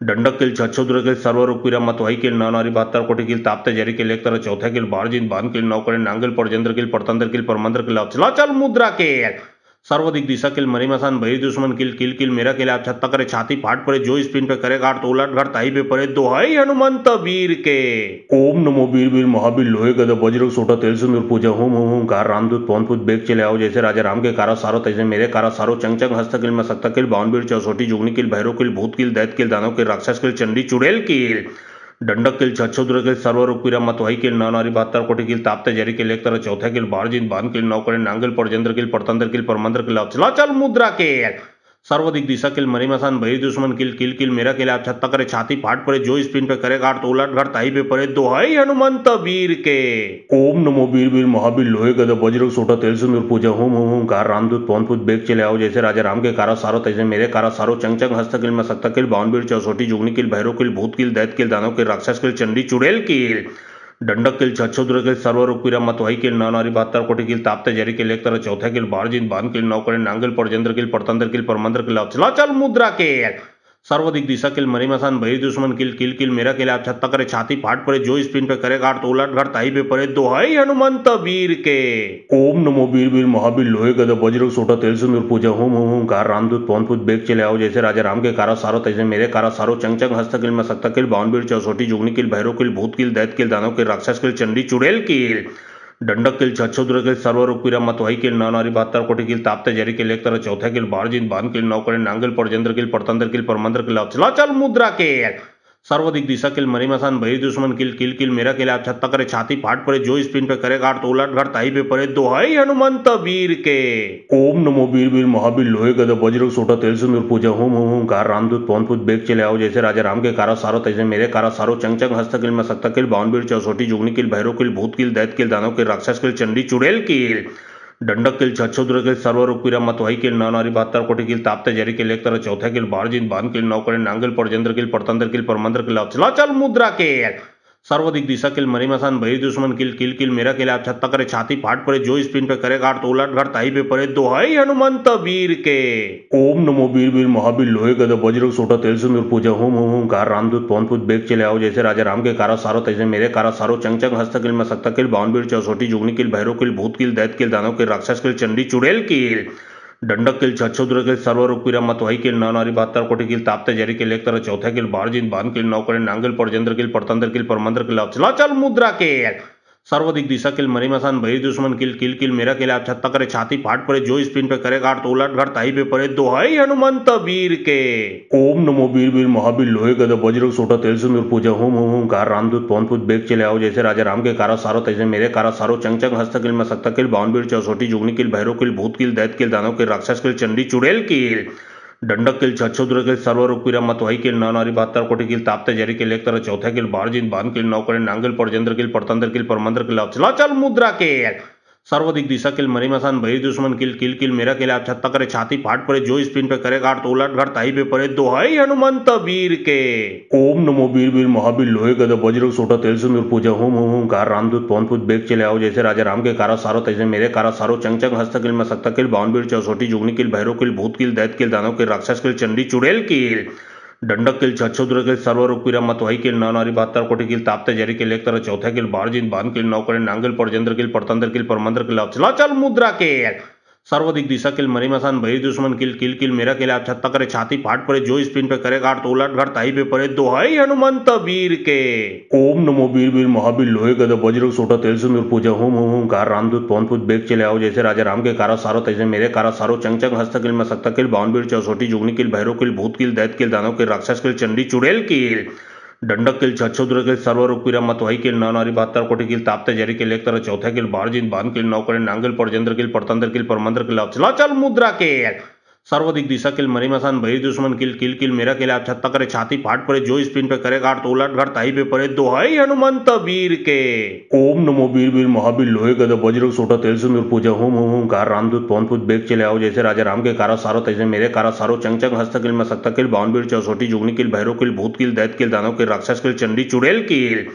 दंडक किल छछोद्र किल सर्वरूप पीरा मतवाई किल नारी 72 कोटि किल ताप्ते जरी किल एक तरह चौथा किल बारजिन बान किल नौकरे नांगल परजेंद्र किल परतंत्र किल परमंत्र किल चला चल मुद्रा किल सर्वाधिक दिशा किल मरीमसान भई दुश्मन किल किल किल मेरा किल आप छत्ता करे छाती फाट पड़े जो स्पिन पे करे गाड़ तो उलट घर ताई पे पड़े दोहाई हनुमंत वीर के। ओम नमो वीर वीर महावीर लोहे गदा वज्र सोटा तेल सिंदूर पूजा होम होम होम कार रामदूत पवन पुत बेग चले आओ जैसे राजा राम के कारा सारो तैसे मेरे कारा सारो चंग चंग हस्त किल में सकता किल बावन वीर चौसोटी जुगनी किल भैरव किल भूत किल दैत किल दानव किल राक्षस किल चंडी चुड़ैल किल दंडक किल छछोद्र किल सर्वरूप पीरा मतवाई किल नारी 72 कोटि किल ताप्ते जरी किल एक तरह चौथा किल बारजिन बान किल नौकरे नांगल परजेंद्र किल परतंत्र किल परमंत्र किल चला चल मुद्रा किल सर्वाधिक दिशा किल मरीमसान भई दुश्मन किल किल किल मेरा किल आप छत्ता करे छाती फाट पड़े जो स्पिन पे करे गाड़ तो उलट घर ताई पे पड़े दोहाई हनुमंत वीर के। ओम नमो वीर वीर महावीर लोहे गदा वज्र सोटा तेल सिंदूर पूजा होम होम होम कार रामदूत पवन पुत बेग चले आओ जैसे राजा राम के कारा सारो तैसे मेरे कारा सारो चंग चंग हस्त किल में सकता किल बावन वीर चौसोटी जुगनी किल भैरव किल भूत किल दैत किल दानव किल राक्षस किल चंडी चुड़ैल किल दंडक किल छछोद्र किल सर्वरूप पीरा मतवाई किल नारी 72 कोटि किल ताप्ते जरी किल एक तरह चौथा किल बारजिन बान किल नौकरे नांगल परजेंद्र किल परतंत्र किल परमंत्र किल चला चल मुद्रा किल सर्वाधिक दिशा किल मरीमसान भई दुश्मन किल किल किल मेरा किल आप छत्ता करे छाती फाट पड़े जो स्पिन पे करे गाड़ तो उलट घर ताई पे पड़े दोहाई हनुमंत वीर के। ओम नमो वीर वीर महावीर लोहे गदा वज्र सोटा तेल सिंदूर पूजा होम होम होम कार रामदूत पवन पुत बेग चले आओ जैसे राजा राम के कारा सारो तैसे मेरे कारा सारो चंग चंग हस्त किल में सकता किल बावन वीर चौसोटी जुगनी किल भैरव किल भूत किल दैत किल दानव किल राक्षस किल चंडी चुड़ैल किल दंडक किल छछोद्र किल सर्वरूप पीरा मतवाई किल नारी 72 कोटि किल ताप्ते जरी किल एक तरह चौथा किल बारजिन बान किल नौकरे नांगल परजेंद्र किल परतंत्र किल परमंत्र किल चला चल मुद्रा किल सर्वाधिक दिशा किल मरीमसान भई दुश्मन किल किल किल मेरा किल आप छत्ता करे छाती फाट पड़े जो स्पिन पे करे गाड़ तो उलट घर ताई पे पड़े दोहाई हनुमंत वीर के। ओम नमो वीर वीर महावीर लोहे गदा वज्र सोटा तेल सिंदूर पूजा होम होम होम कार रामदूत पवन पुत बेग चले आओ जैसे राजा राम के कारा सारो तैसे मेरे कारा सारो चंग चंग हस्त किल में सकता किल बावन वीर चौसोटी जुगनी किल भैरव किल भूत किल दैत किल दानव किल राक्षस किल चंडी चुड़ैल किल दंडक किल छछोद्र किल सर्वरूप पीरा मतवाई किल नारी 72 कोटि किल ताप्ते जरी किल एक तरह चौथा किल बारजिन बान किल नौकरे नांगल परजेंद्र किल परतंत्र किल परमंत्र किल चला चल मुद्रा किल सर्वाधिक दिशा किल मरीमसान भई दुश्मन किल किल किल मेरा किल आप छत्ता करे छाती फाट पड़े जो स्पिन पे करे गाड़ तो उलट घर ताई पे पड़े दोहाई हनुमंत वीर के। ओम नमो वीर वीर महावीर लोहे गदा वज्र सोटा तेल सिंदूर पूजा होम होम होम कार रामदूत पवन पुत बेग चले आओ जैसे राजा राम के कारा सारो तैसे मेरे कारा सारो चंग चंग हस्त किल में सकता किल बावन वीर चौसोटी जुगनी किल भैरव किल भूत किल दैत किल दानव किल राक्षस किल चंडी चुड़ैल किल दंडक किल छछोद्र किल सर्वरूप पीरा मतवाई किल नारी 72 कोटि किल ताप्ते जरी किल एक तरह चौथा किल बारजिन बान किल नौकरे नांगल परजेंद्र किल परतंत्र किल परमंत्र किल चला चल मुद्रा किल सर्वाधिक दिशा किल मरीमसान भई दुश्मन किल किल किल मेरा किल आप छत्ता करे छाती फाट पड़े जो स्पिन पे करे गाड़ तो उलट घर ताई पे पड़े दोहाई हनुमंत वीर के। ओम नमो वीर वीर महावीर लोहे गदा वज्र सोटा तेल सिंदूर पूजा होम होम होम कार रामदूत पवन पुत बेग चले आओ जैसे राजा राम के कारा सारो तैसे मेरे कारा सारो चंग चंग हस्त किल में सकता किल बावन वीर चौसोटी जुगनी किल भैरव किल भूत किल दैत किल दानव किल राक्षस किल चंडी चुड़ैल किल दंडक किल छछोद्र किल सर्वरूप पीरा मतवाई किल नारी 72 कोटि किल ताप्ते जरी किल एक तरह चौथा किल बारजिन बान किल नौकरे नांगल परजेंद्र किल परतंत्र किल परमंत्र किल चला चल मुद्रा किल सर्वाधिक दिशा किल मरीमसान भई दुश्मन किल किल किल मेरा किल आप छत्ता करे छाती फाट पड़े जो स्पिन पे करे गाड़ तो उलट घर ताई पे पड़े दोहाई हनुमंत वीर के। ओम नमो वीर वीर महावीर लोहे गदा वज्र सोटा तेल सिंदूर पूजा होम होम होम कार रामदूत पवन पुत बेग चले आओ जैसे राजा राम के कारा सारो तैसे मेरे कारा सारो चंग चंग हस्त किल में सकता किल बावन वीर चौसोटी जुगनी किल भैरव किल भूत किल दैत किल दानव किल राक्षस किल चंडी चुड़ैल किल दंडक किल छछोद्र किल सर्वरूप पीरा मतवाई किल नारी 72 कोटि किल ताप्ते जरी किल एक तरह चौथा किल बारजिन बान किल नौकरे नांगल परजेंद्र किल परतंत्र किल परमंत्र किल चला चल मुद्रा किल सर्वाधिक दिशा किल मरीमसान भई दुश्मन किल किल किल मेरा किल आप छत्ता करे छाती फाट पड़े जो स्पिन पे करे काट तो उलट घर ताई पे पड़े दोहाई हनुमंत वीर के। ओम नमो वीर वीर महावीर लोहे गदा वज्र सोटा तेल सिंदूर पूजा होम होम होम कार रामदूत पवन पुत बेग चले आओ जैसे राजा राम के कारा सारो तैसे मेरे कारा सारो चंग चंग हस्तकिल में सकता किल बावनबीर चौसोटी जुगनी किल भैरव किल भूत किल दैत किल दानव किल राक्षस किल चंडी चुड़ैल किल दंडक किल छछोद्र किल सर्वरूप पीरा मतवाई किल नौ नारी 72 कोटि किल ताप्ते जरी किल एक तरह चौथा किल बारजिन बान किल नौकरे नांगल परजेंद्र किल परतंत्र किल परमंत्र किल चला चल मुद्रा किल सर्वाधिक दिशा किल मरीमसान भई दुश्मन किल किल किल मेरा किल आप छत्ता करे छाती फाट पड़े जो स्पिन पे करे काट तो उलट घर ताई पे पड़े दोहाई हनुमंत वीर के। ओम नमो वीर वीर महावीर लोहे गदा वज्र सोटा तेल सिंदूर पूजा होम होम होम कार रामदूत पवन पुत बेग चले आओ जैसे राजा राम के कारा सारो तैसे मेरे कारा सारो चंग चंग हस्तकिल में सकता किल बावनबीर चौसोटी जुगनी किल भैरव किल भूत किल दैत किल दानव किल राक्षस किल चंडी चुड़ैल किल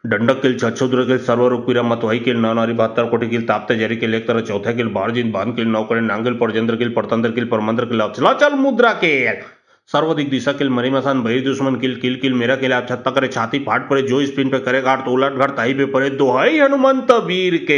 दंडक किल छछोद्र किल सर्वरूप पीरा मतवाई किल नौ नारी 72 कोटि किल ताप्ते जरी किल एक तरह चौथा किल बारजिन बान किल नौकरे नांगल परजेंद्र किल परतंत्र किल परमंत्र किल चला चल मुद्रा किल सर्वाधिक दिशा किल मरीमसान भई दुश्मन किल किल किल मेरा किल आप छत्ता करे छाती फाट पड़े जो स्पिन पे करे काट तो उलट घर ताई पे पड़े दोहाई हनुमंत वीर के।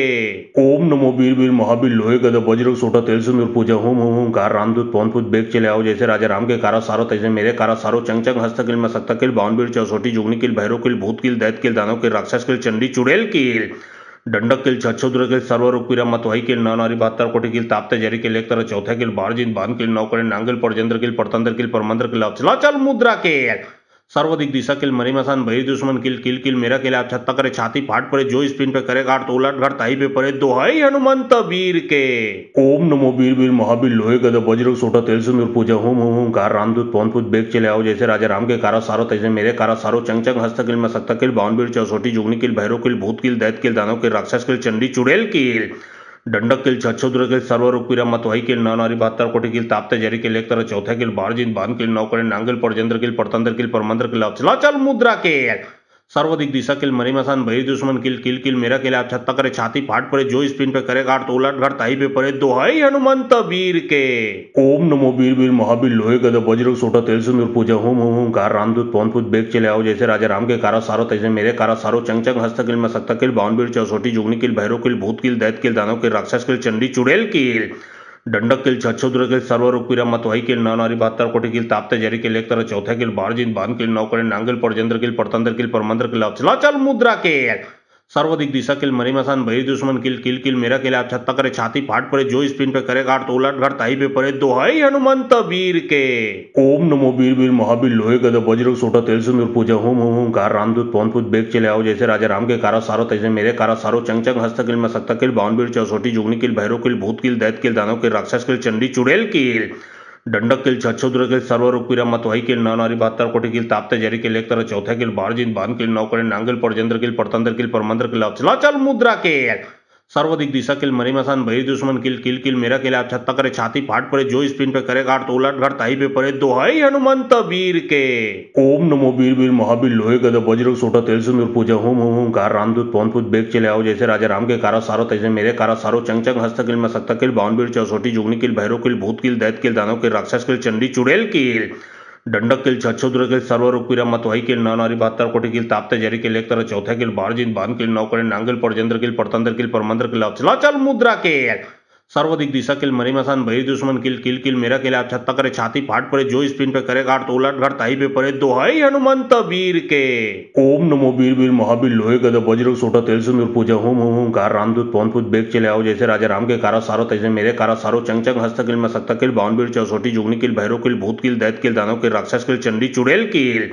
ओम नमो वीर वीर महावीर लोहे गदा वज्र सोटा तेल सिंदूर पूजा होम होम होम कार रामदूत पवन पुत बेग चले आओ जैसे राजा राम के कारा सारो तैसे मेरे कारा सारो चंग चंग हस्तकिल में सकता किल बावनबीर चौसोटी जुगनी किल भैरव किल भूत किल दैत किल दानव किल राक्षस किल चंडी चुड़ैल किल दंडक किल छछोद्र किल सर्वरूप पीरा मतवाई किल नौ नारी 72 कोटि किल ताप्ते जरी किल एक तरह चौथा किल बारजिन बान किल नौकरे नांगल परजेंद्र किल परतंत्र किल परमंत्र किल चला चल मुद्रा किल सर्वाधिक दिशा किल मरीमसान भई दुश्मन किल किल किल मेरा किल आप छत्ता करे छाती फाट पड़े जो स्पिन पे करे काट तो उलट घर ताई पे पड़े दोहाई हनुमंत वीर के। ओम नमो वीर वीर महावीर लोहे गदा वज्र सोटा तेल सिंदूर पूजा होम होम होम कार रामदूत पवन पुत बेग चले आओ जैसे राजा राम के कारा सारो तैसे मेरे कारा सारो चंग चंग हस्तकिल में सकता किल बावनबीर चौसोटी जुगनी किल भैरव किल भूत किल दैत किल दानव किल राक्षस किल चंडी चुड़ैल किल दंडक किल छछोद्र किल सर्वरूप पीरा मतवाई किल नौ नारी 72 कोटि किल ताप्ते जरी किल एक तरह चौथा किल बारजिन बान किल नौकरे नांगल परजेंद्र किल परतंत्र किल परमंत्र किल चला चल मुद्रा किल सर्वाधिक दिशा किल मरीमसान भई दुश्मन किल किल किल मेरा किल आप छत्ता करे छाती फाट पड़े जो स्पिन पे करे काट तो उलट घर ताई पे पड़े दोहाई हनुमंत वीर के। ओम नमो वीर वीर महावीर लोहे गदा वज्र सोटा तेल सिंदूर पूजा होम होम होम कार रामदूत पवन पुत बेग चले आओ जैसे राजा राम के कारा सारो तैसे मेरे कारा सारो चंग चंग हस्तकिल में सकता किल बावनबीर चौसोटी जुगनी किल भैरव किल भूत किल दैत किल दानव किल राक्षस किल चंडी चुड़ैल किल दंडक किल छछोद्र किल सर्वरूप पीरा मतवाई किल नौ नारी 72 कोटि किल ताप्ते जरी किल एक तरह चौथा किल बारजिन बान किल नौकरे नांगल परजेंद्र किल परतंत्र किल परमंत्र किल चला चल मुद्रा किल सर्वाधिक दिशा किल मरीमसान भई दुश्मन किल किल किल मेरा किल आप छत्ता करे छाती फाट पड़े जो स्पिन पे करे काट तो उलट घर ताई पे पड़े दोहाई हनुमंत वीर के। ओम नमो वीर वीर महावीर लोहे गदा वज्र सोटा तेल सिंदूर पूजा होम होम होम कार रामदूत पवन पुत बेग चले आओ जैसे राजा राम के कारा सारो तैसे मेरे कारा सारो चंग चंग हस्तकिल में सकता किल बावनबीर चौसोटी जुगनी किल भैरव किल भूत किल दैत किल दानव किल राक्षस किल चंडी चुड़ैल किल दंडक किल छछोद्र किल सर्वरूप पीरा मतवाई किल नौ नारी 72 कोटि किल ताप्ते जरी किल एक तरह चौथा किल बारजिन बान किल नौकरे नांगल परजेंद्र किल परतंत्र किल परमंत्र किल चला चल मुद्रा किल सर्वाधिक दिशा किल मरीमसान भई दुश्मन किल किल किल मेरा किल आप छत्ता करे छाती फाट पड़े जो स्पिन पे करे काट तो उलट घर ताई पे पड़े दोहाई हनुमंत वीर के। ओम नमो वीर वीर महावीर लोहे गदा वज्र सोटा तेल सिंदूर पूजा होम होम होम कार रामदूत पवन पुत बेग चले आओ जैसे राजा राम के कारा सारो तैसे मेरे कारा सारो चंग चंग हस्तकिल में सकता किल बावनबीर चौसोटी जुगनी किल भैरव किल भूत किल दैत किल दानव किल राक्षस किल चंडी चुड़ैल किल दंडक किल छछोद्र किल सर्वरूप पीरा मतवाई किल नौ नारी 72 कोटि किल ताप्ते जरी किल एक तरह चौथा किल बारजिन बान किल नौकरे नांगल परजेंद्र किल परतंत्र किल परमंत्र किल चला चल मुद्रा किल सर्वाधिक दिशा किल मरीमसान भई दुश्मन किल किल किल मेरा किल आप छत्ता करे छाती फाट पड़े जो स्पिन पे करे काट तो उलट घर ताई पे पड़े दोहाई हनुमंत वीर के। ओम नमो वीर वीर महावीर लोहे गदा वज्र सोटा तेल सिंदूर पूजा होम होम होम कार रामदूत पवन पुत बेग चले आओ जैसे राजा राम के कारा सारो तैसे मेरे कारा सारो चंग चंग हस्तकिल में सकता किल बावनबीर चौसोटी जुगनी किल भैरव किल भूत किल दैत किल दानव किल राक्षस किल चंडी चुड़ैल किल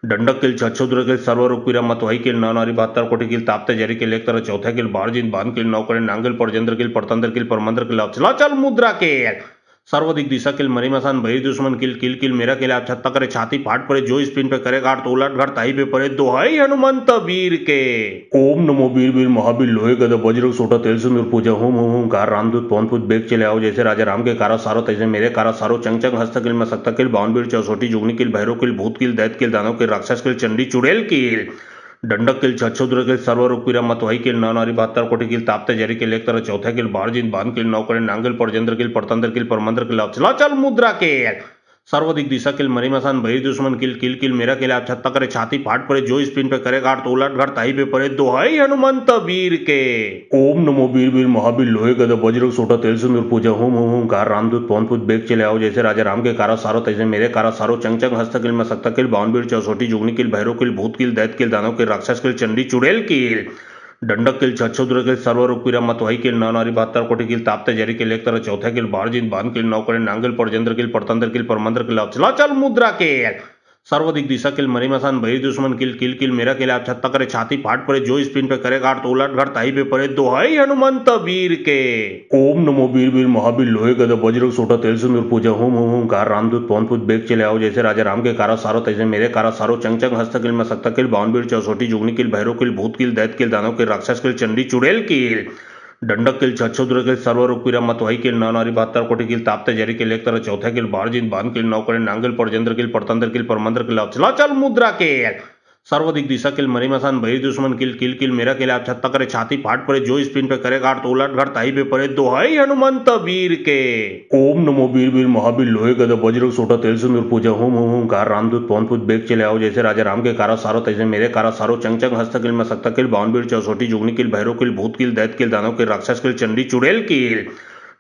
दंडक किल छछोद्र किल सर्वरूप पीरा मतवाई किल नौ नारी 72 कोटि किल ताप्ते जरी किल एक तरह चौथा किल बारजिन बान किल नौकरे नांगल परजेंद्र किल परतंत्र किल परमंत्र किल चला चल मुद्रा किल सर्वाधिक दिशा किल मरीमसान भई दुश्मन किल किल किल मेरा किल आप छत्ता करे छाती फाट पड़े जो स्पिन पे करे काट तो उलट घर ताई पे पड़े दोहाई हनुमंत वीर के। ओम नमो वीर वीर महावीर लोहे गदा वज्र सोटा तेल सिंदूर पूजा होम होम होम कार रामदूत पवन पुत बेग चले आओ जैसे राजा राम के कारा सारो तैसे मेरे कारा सारो चंग चंग हस्तकिल में सकता किल बावनबीर चौसोटी जुगनी किल भैरव किल भूत किल दैत किल दानव किल राक्षस किल चंडी चुड़ैल किल दंडक किल छछोद्र किल सर्वरूप पीरा मतवाई किल नौ नारी 72 कोटि किल ताप्ते जरी किल एक तरह चौथा किल बारजिन बान किल नौकरे नांगल परजेंद्र किल परतंत्र किल परमंत्र किल चला चल मुद्रा किल सर्वाधिक दिशा किल मरीमसान बहिर दुश्मन किल किल किल मेरा किल आप छत्ता करे छाती फाट पड़े जो स्पिन पे करे गाड़ तो उलट घर ताही पे पड़े दोहाई हनुमंत वीर के। ओम नमो वीर वीर महावीर लोहे गदा वज्र सोटा तेल सिंदूर पूजा होम होम होम कार रामदूत पवन पुत बेग चले आओ जैसे राजा राम के कारा सारो तैसे मेरे कारा सारो चंग चंग हस्त किल में सकता किल बावन वीर चौसोटी जुगनी किल भैरव किल भूत किल दैत किल दानव किल राक्षस किल चंडी चुड़ैल किल दंडक किल छछोद्र किल सर्वरूप पीरा मतवाई किल नानारी 72 कोटि किल ताप्ते जरी किल एक तरह चौथा किल बारजिन बान किल नौकरे नांगल परजेंद्र किल परतंत्र किल परमंत्र किल चला चल मुद्रा किल सर्वाधिक दिशा किल मरीमसान बहिर दुश्मन किल किल किल मेरा किल आप छत्ता करे छाती फाट पड़े जो स्पिन पे करे गाड़ तो उलट घर ताही पे पड़े दोहाई हनुमंत वीर के। ओम नमो वीर वीर महावीर लोहे गदा वज्र सोटा तेल सिंदूर पूजा होम होम होम कार रामदूत पवन पुत बेग चले आओ जैसे राजा राम के कारा सारो तैसे मेरे कारा सारो चंग चंग हस्त किल में सकता किल बावन वीर चौसोटी जुगनी किल भैरव किल भूत किल दैत किल दानव किल राक्षस किल चंडी चुड़ैल किल दंडक किल छछोद्र किल सर्वरूप पीरा मतवाई किल नानारी 72 कोटि किल ताप्ते जरी किल एक तरह चौथा किल बारजिन बान किल नौकरे नांगल परजेंद्र किल परतंत्र किल परमंत्र किल चला चल मुद्रा किल सर्वाधिक दिशा किल मरीमसान बहिर दुश्मन किल किल किल मेरा किल आप छत्ता करे छाती फाट पड़े जो स्पिन पे करे गाड़ तो उलट घर ताही पे पड़े दोहाई हनुमंत वीर के। ओम नमो वीर वीर महावीर लोहे गदा वज्र सोटा तेल सिंदूर पूजा होम होम होम कार रामदूत पवन पुत बेग चले आओ जैसे राजा राम के कारा सारो तैसे मेरे कारा सारो चंग चंग हस्त किल में सकता किल बावन वीर चौसोटी जुगनी किल भैरव किल भूत किल दैत किल दानव किल राक्षस किल चंडी चुड़ैल किल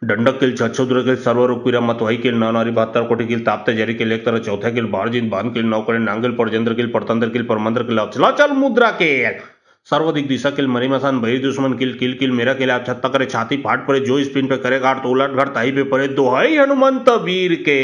दंडक किल छछोद्र किल सर्वरूप पीरा मतवाई किल नानारी 72 कोटि किल ताप्ते जरी किल एक तरह चौथा किल बारजिन बान किल नौकरे नांगल परजेंद्र किल परतंत्र किल परमंत्र किल चला चल मुद्रा किल सर्वाधिक दिशा किल मरीमसान बहिर दुश्मन किल किल किल मेरा किल आप छत्ता करे छाती फाट पड़े जो स्पिन पे करे गाड़ तो उलट घर ताही पे पड़े दोहाई हनुमंत वीर के।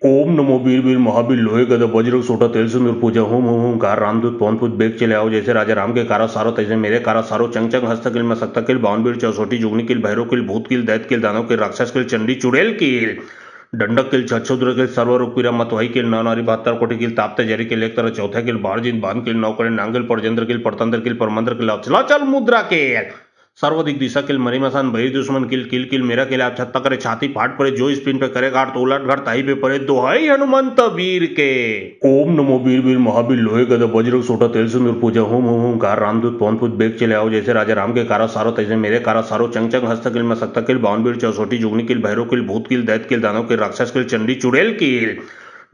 ओम नमो वीर वीर महावीर लोहे गदा वज्र सोटा तेल सिंदूर पूजा होम होम होम कार रामदूत पवन पुत बेग चले आओ जैसे राजा राम के कारा सारो तैसे मेरे कारा सारो चंग चंग हस्त किल में सकता किल बावन वीर चौसोटी जुगनी किल भैरव किल भूत किल दैत किल दानव किल राक्षस किल चंडी चुड़ैल किल दंडक किल छछोद्र किल सर्वरूप पीरा मतवाई किल नानारी 72 कोटि किल ताप्ते जरी किल एक तरह चौथा किल बारजिन बान किल नौकरे नांगल परजेंद्र किल परतंत्र किल परमंत्र किल चला चल मुद्रा किल सर्वाधिक दिशा किल मरीमसान बहिर दुश्मन किल किल किल मेरा किल आप छत्ता करे छाती फाट पड़े जो स्पिन पे करे गाड़ तो उलट घर ताही पे पड़े दोहाई हनुमंत वीर के। ओम नमो वीर वीर महावीर लोहे गदा वज्र सोटा तेल सिंदूर पूजा होम होम होम कार रामदूत पवन पुत बेग चले आओ जैसे राजा राम के कारा सारो तैसे मेरे कारा सारो चंग चंग हस्त किल में सकता किल बावन वीर चौसोटी जुगनी किल भैरव किल भूत किल दैत किल दानव किल राक्षस किल चंडी चुड़ैल किल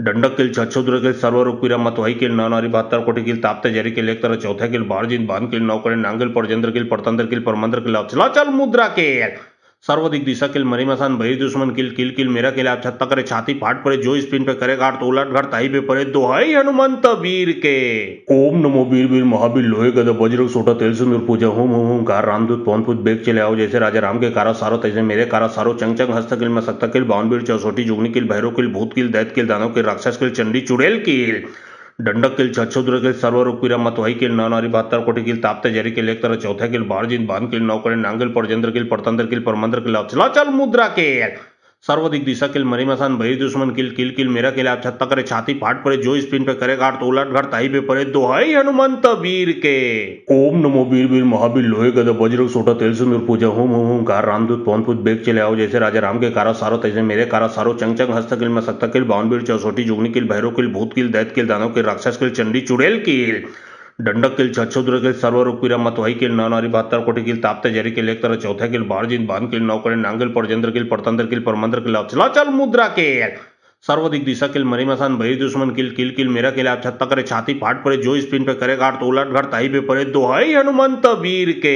दंडक किल छछोद्र किल सर्वरूप पीरा मतवाई किल नानारी 72 कोटि किल ताप्ते जरी किल एक तरह चौथा किल बारजिन बान किल नौकरे नांगल परजेंद्र किल परतंत्र किल परमंत्र किल चला चल मुद्रा किल सर्वाधिक दिशा किल मरीमसान बहिर दुश्मन किल किल किल मेरा किल आप छत्ता करे छाती फाट पड़े जो स्पिन पे करे गाड़ तो उलट घर ताही पे पड़े दोहाई हनुमंत वीर के। ओम नमो वीर वीर महावीर लोहे गदा वज्र सोटा तेल सिंदूर पूजा होम होम होम कार रामदूत पवन पुत बेग चले आओ जैसे राजा राम के कारा सारो तैसे मेरे कारा सारो चंग चंग हस्त किल में सकता किल बावन वीर चौसोटी जुगनी किल भैरव किल भूत किल दैत किल दानव किल राक्षस किल चंडी चुड़ैल किल दंडक किल छछोद्र किल सर्वरूप पीरा मतवाई किल नानारी 72 कोटि किल ताप्ते जरी किल एक तरह चौथा किल बारजिन बान किल नौकरे नांगल परजेंद्र किल परतंत्र किल परमंत्र किल चला चल मुद्रा किल सर्वाधिक दिशा किल मरीमसान बहिर दुश्मन किल किल किल मेरा किल आप छत्ता करे छाती फाट पड़े जो स्पिन पे करे गाड़ तो उलट घर ताही पे पड़े दोहाई हनुमंत वीर के। ओम नमो वीर वीर महावीर लोहे गदा वज्र सोटा तेल सिंदूर पूजा होम होम होम कार रामदूत पवन पुत बेग चले आओ जैसे राजा राम के कारा सारो तैसे मेरे कारा सारो चंग चंग हस्त किल में सकता किल बावन वीर चौसोटी जुगनी किल भैरव किल भूत किल दैत किल दानव किल राक्षस किल चंडी चुड़ैल किल दंडक किल छछोद्र किल सर्वरूप पीरा मतवाई किल नानारी 72 कोटि किल ताप्ते जरी किल एक तरह चौथा किल बारजिन बान किल नौकरे नांगल परजेंद्र किल परतंत्र किल परमंत्र किल चला चल मुद्रा किल सर्वाधिक दिशा किल मरीमसान बहिर दुश्मन किल किल किल मेरा किल आप छत्ता करे छाती फाट पड़े जो स्पिन पे करे गाड़ तो उलट घर ताही पे पड़े दोहाई हनुमंत वीर के।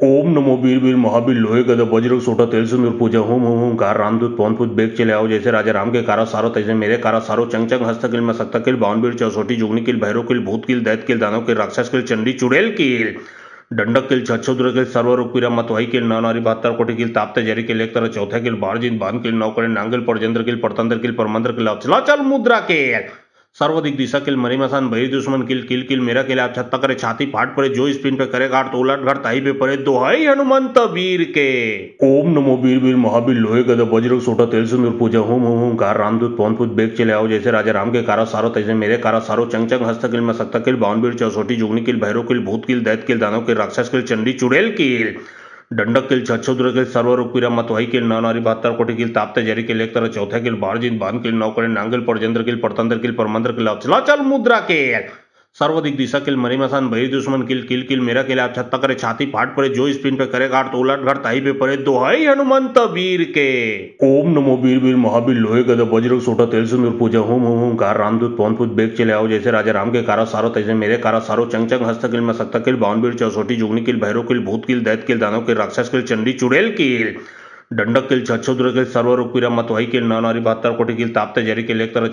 ओम नमो वीर वीर महावीर लोहे गदा वज्र सोटा तेल सिंदूर पूजा होम होम होम कार रामदूत पवन पुत बेग चले आओ जैसे राजा राम के कारा सारो तैसे मेरे कारा सारो चंग चंग हस्त किल में सकता किल बावन वीर चौसोटी जुगनी किल भैरव किल भूत किल दैत किल दानव किल राक्षस किल चंडी चुड़ैल किल दंडक किल छछोद्र किल सर्वरूप पीरा मतवाई किल नानारी 72 कोटि किल ताप्ते जरी किल एक तरह चौथा किल बारजिन बान किल नौकरे नांगल परजेंद्र किल परतंत्र किल परमंत्र किल चला चल मुद्रा किल सर्वाधिक दिशा किल मरीमसान बहिर दुश्मन किल किल किल मेरा किल आप छत्ता करे छाती फाट पड़े जो स्पिन पे करे गाड़ तो उलट घर ताही पे पड़े दोहाई हनुमंत वीर के। ओम नमो वीर वीर महावीर लोहे गदा वज्र सोटा तेल सिंदूर पूजा होम होम होम कार रामदूत पवन पुत बेग चले आओ जैसे राजा राम के कारा सारो तैसे मेरे कारा सारो चंग चंग हस्त किल में सकता किल बावन वीर चौसोटी जुगनी किल भैरव किल भूत किल दैत किल दानव किल राक्षस किल चंडी चुड़ैल किल दंडक किल छछोद्र किल सर्वरूप पीरा मतवाई किल नानारी 72 कोटि किल ताप्ते जरी किल एक तरह चौथा किल बारजिन बान किल नौकरे नांगल परजेंद्र किल परतंत्र किल परमंत्र किल चला चल मुद्रा किल सर्वाधिक दिशा किल मरी मसान बही दुश्मन किल किल किल मेरा किल आप छत्ता करे छाती फाट पड़े जो स्पिन पे करे काट तो उलट घर ताही पे पड़े दोहाई हनुमंत वीर के। ओम नमो वीर वीर महावीर लोहे गदा वज्र सोटा तेल सिंदूर पूजा होम होम होम कार रामदूत पवन पुत बेग चले आओ जैसे राजा राम के कारा सारो तैसे मेरे कारा सारो चंग चंग हस्त किल मसक्ता किल बावन वीर चौसोटी जुगनी किल भैरव किल भूत किल दैत किल दानव किल राक्षस किल चंडी चुड़ैल किल दंडक किल छछुद्र किल सर्वरूप पीरा मतवाही किल नौ नारी 72 कोटि किल ताप्ते जरी किल एक तरह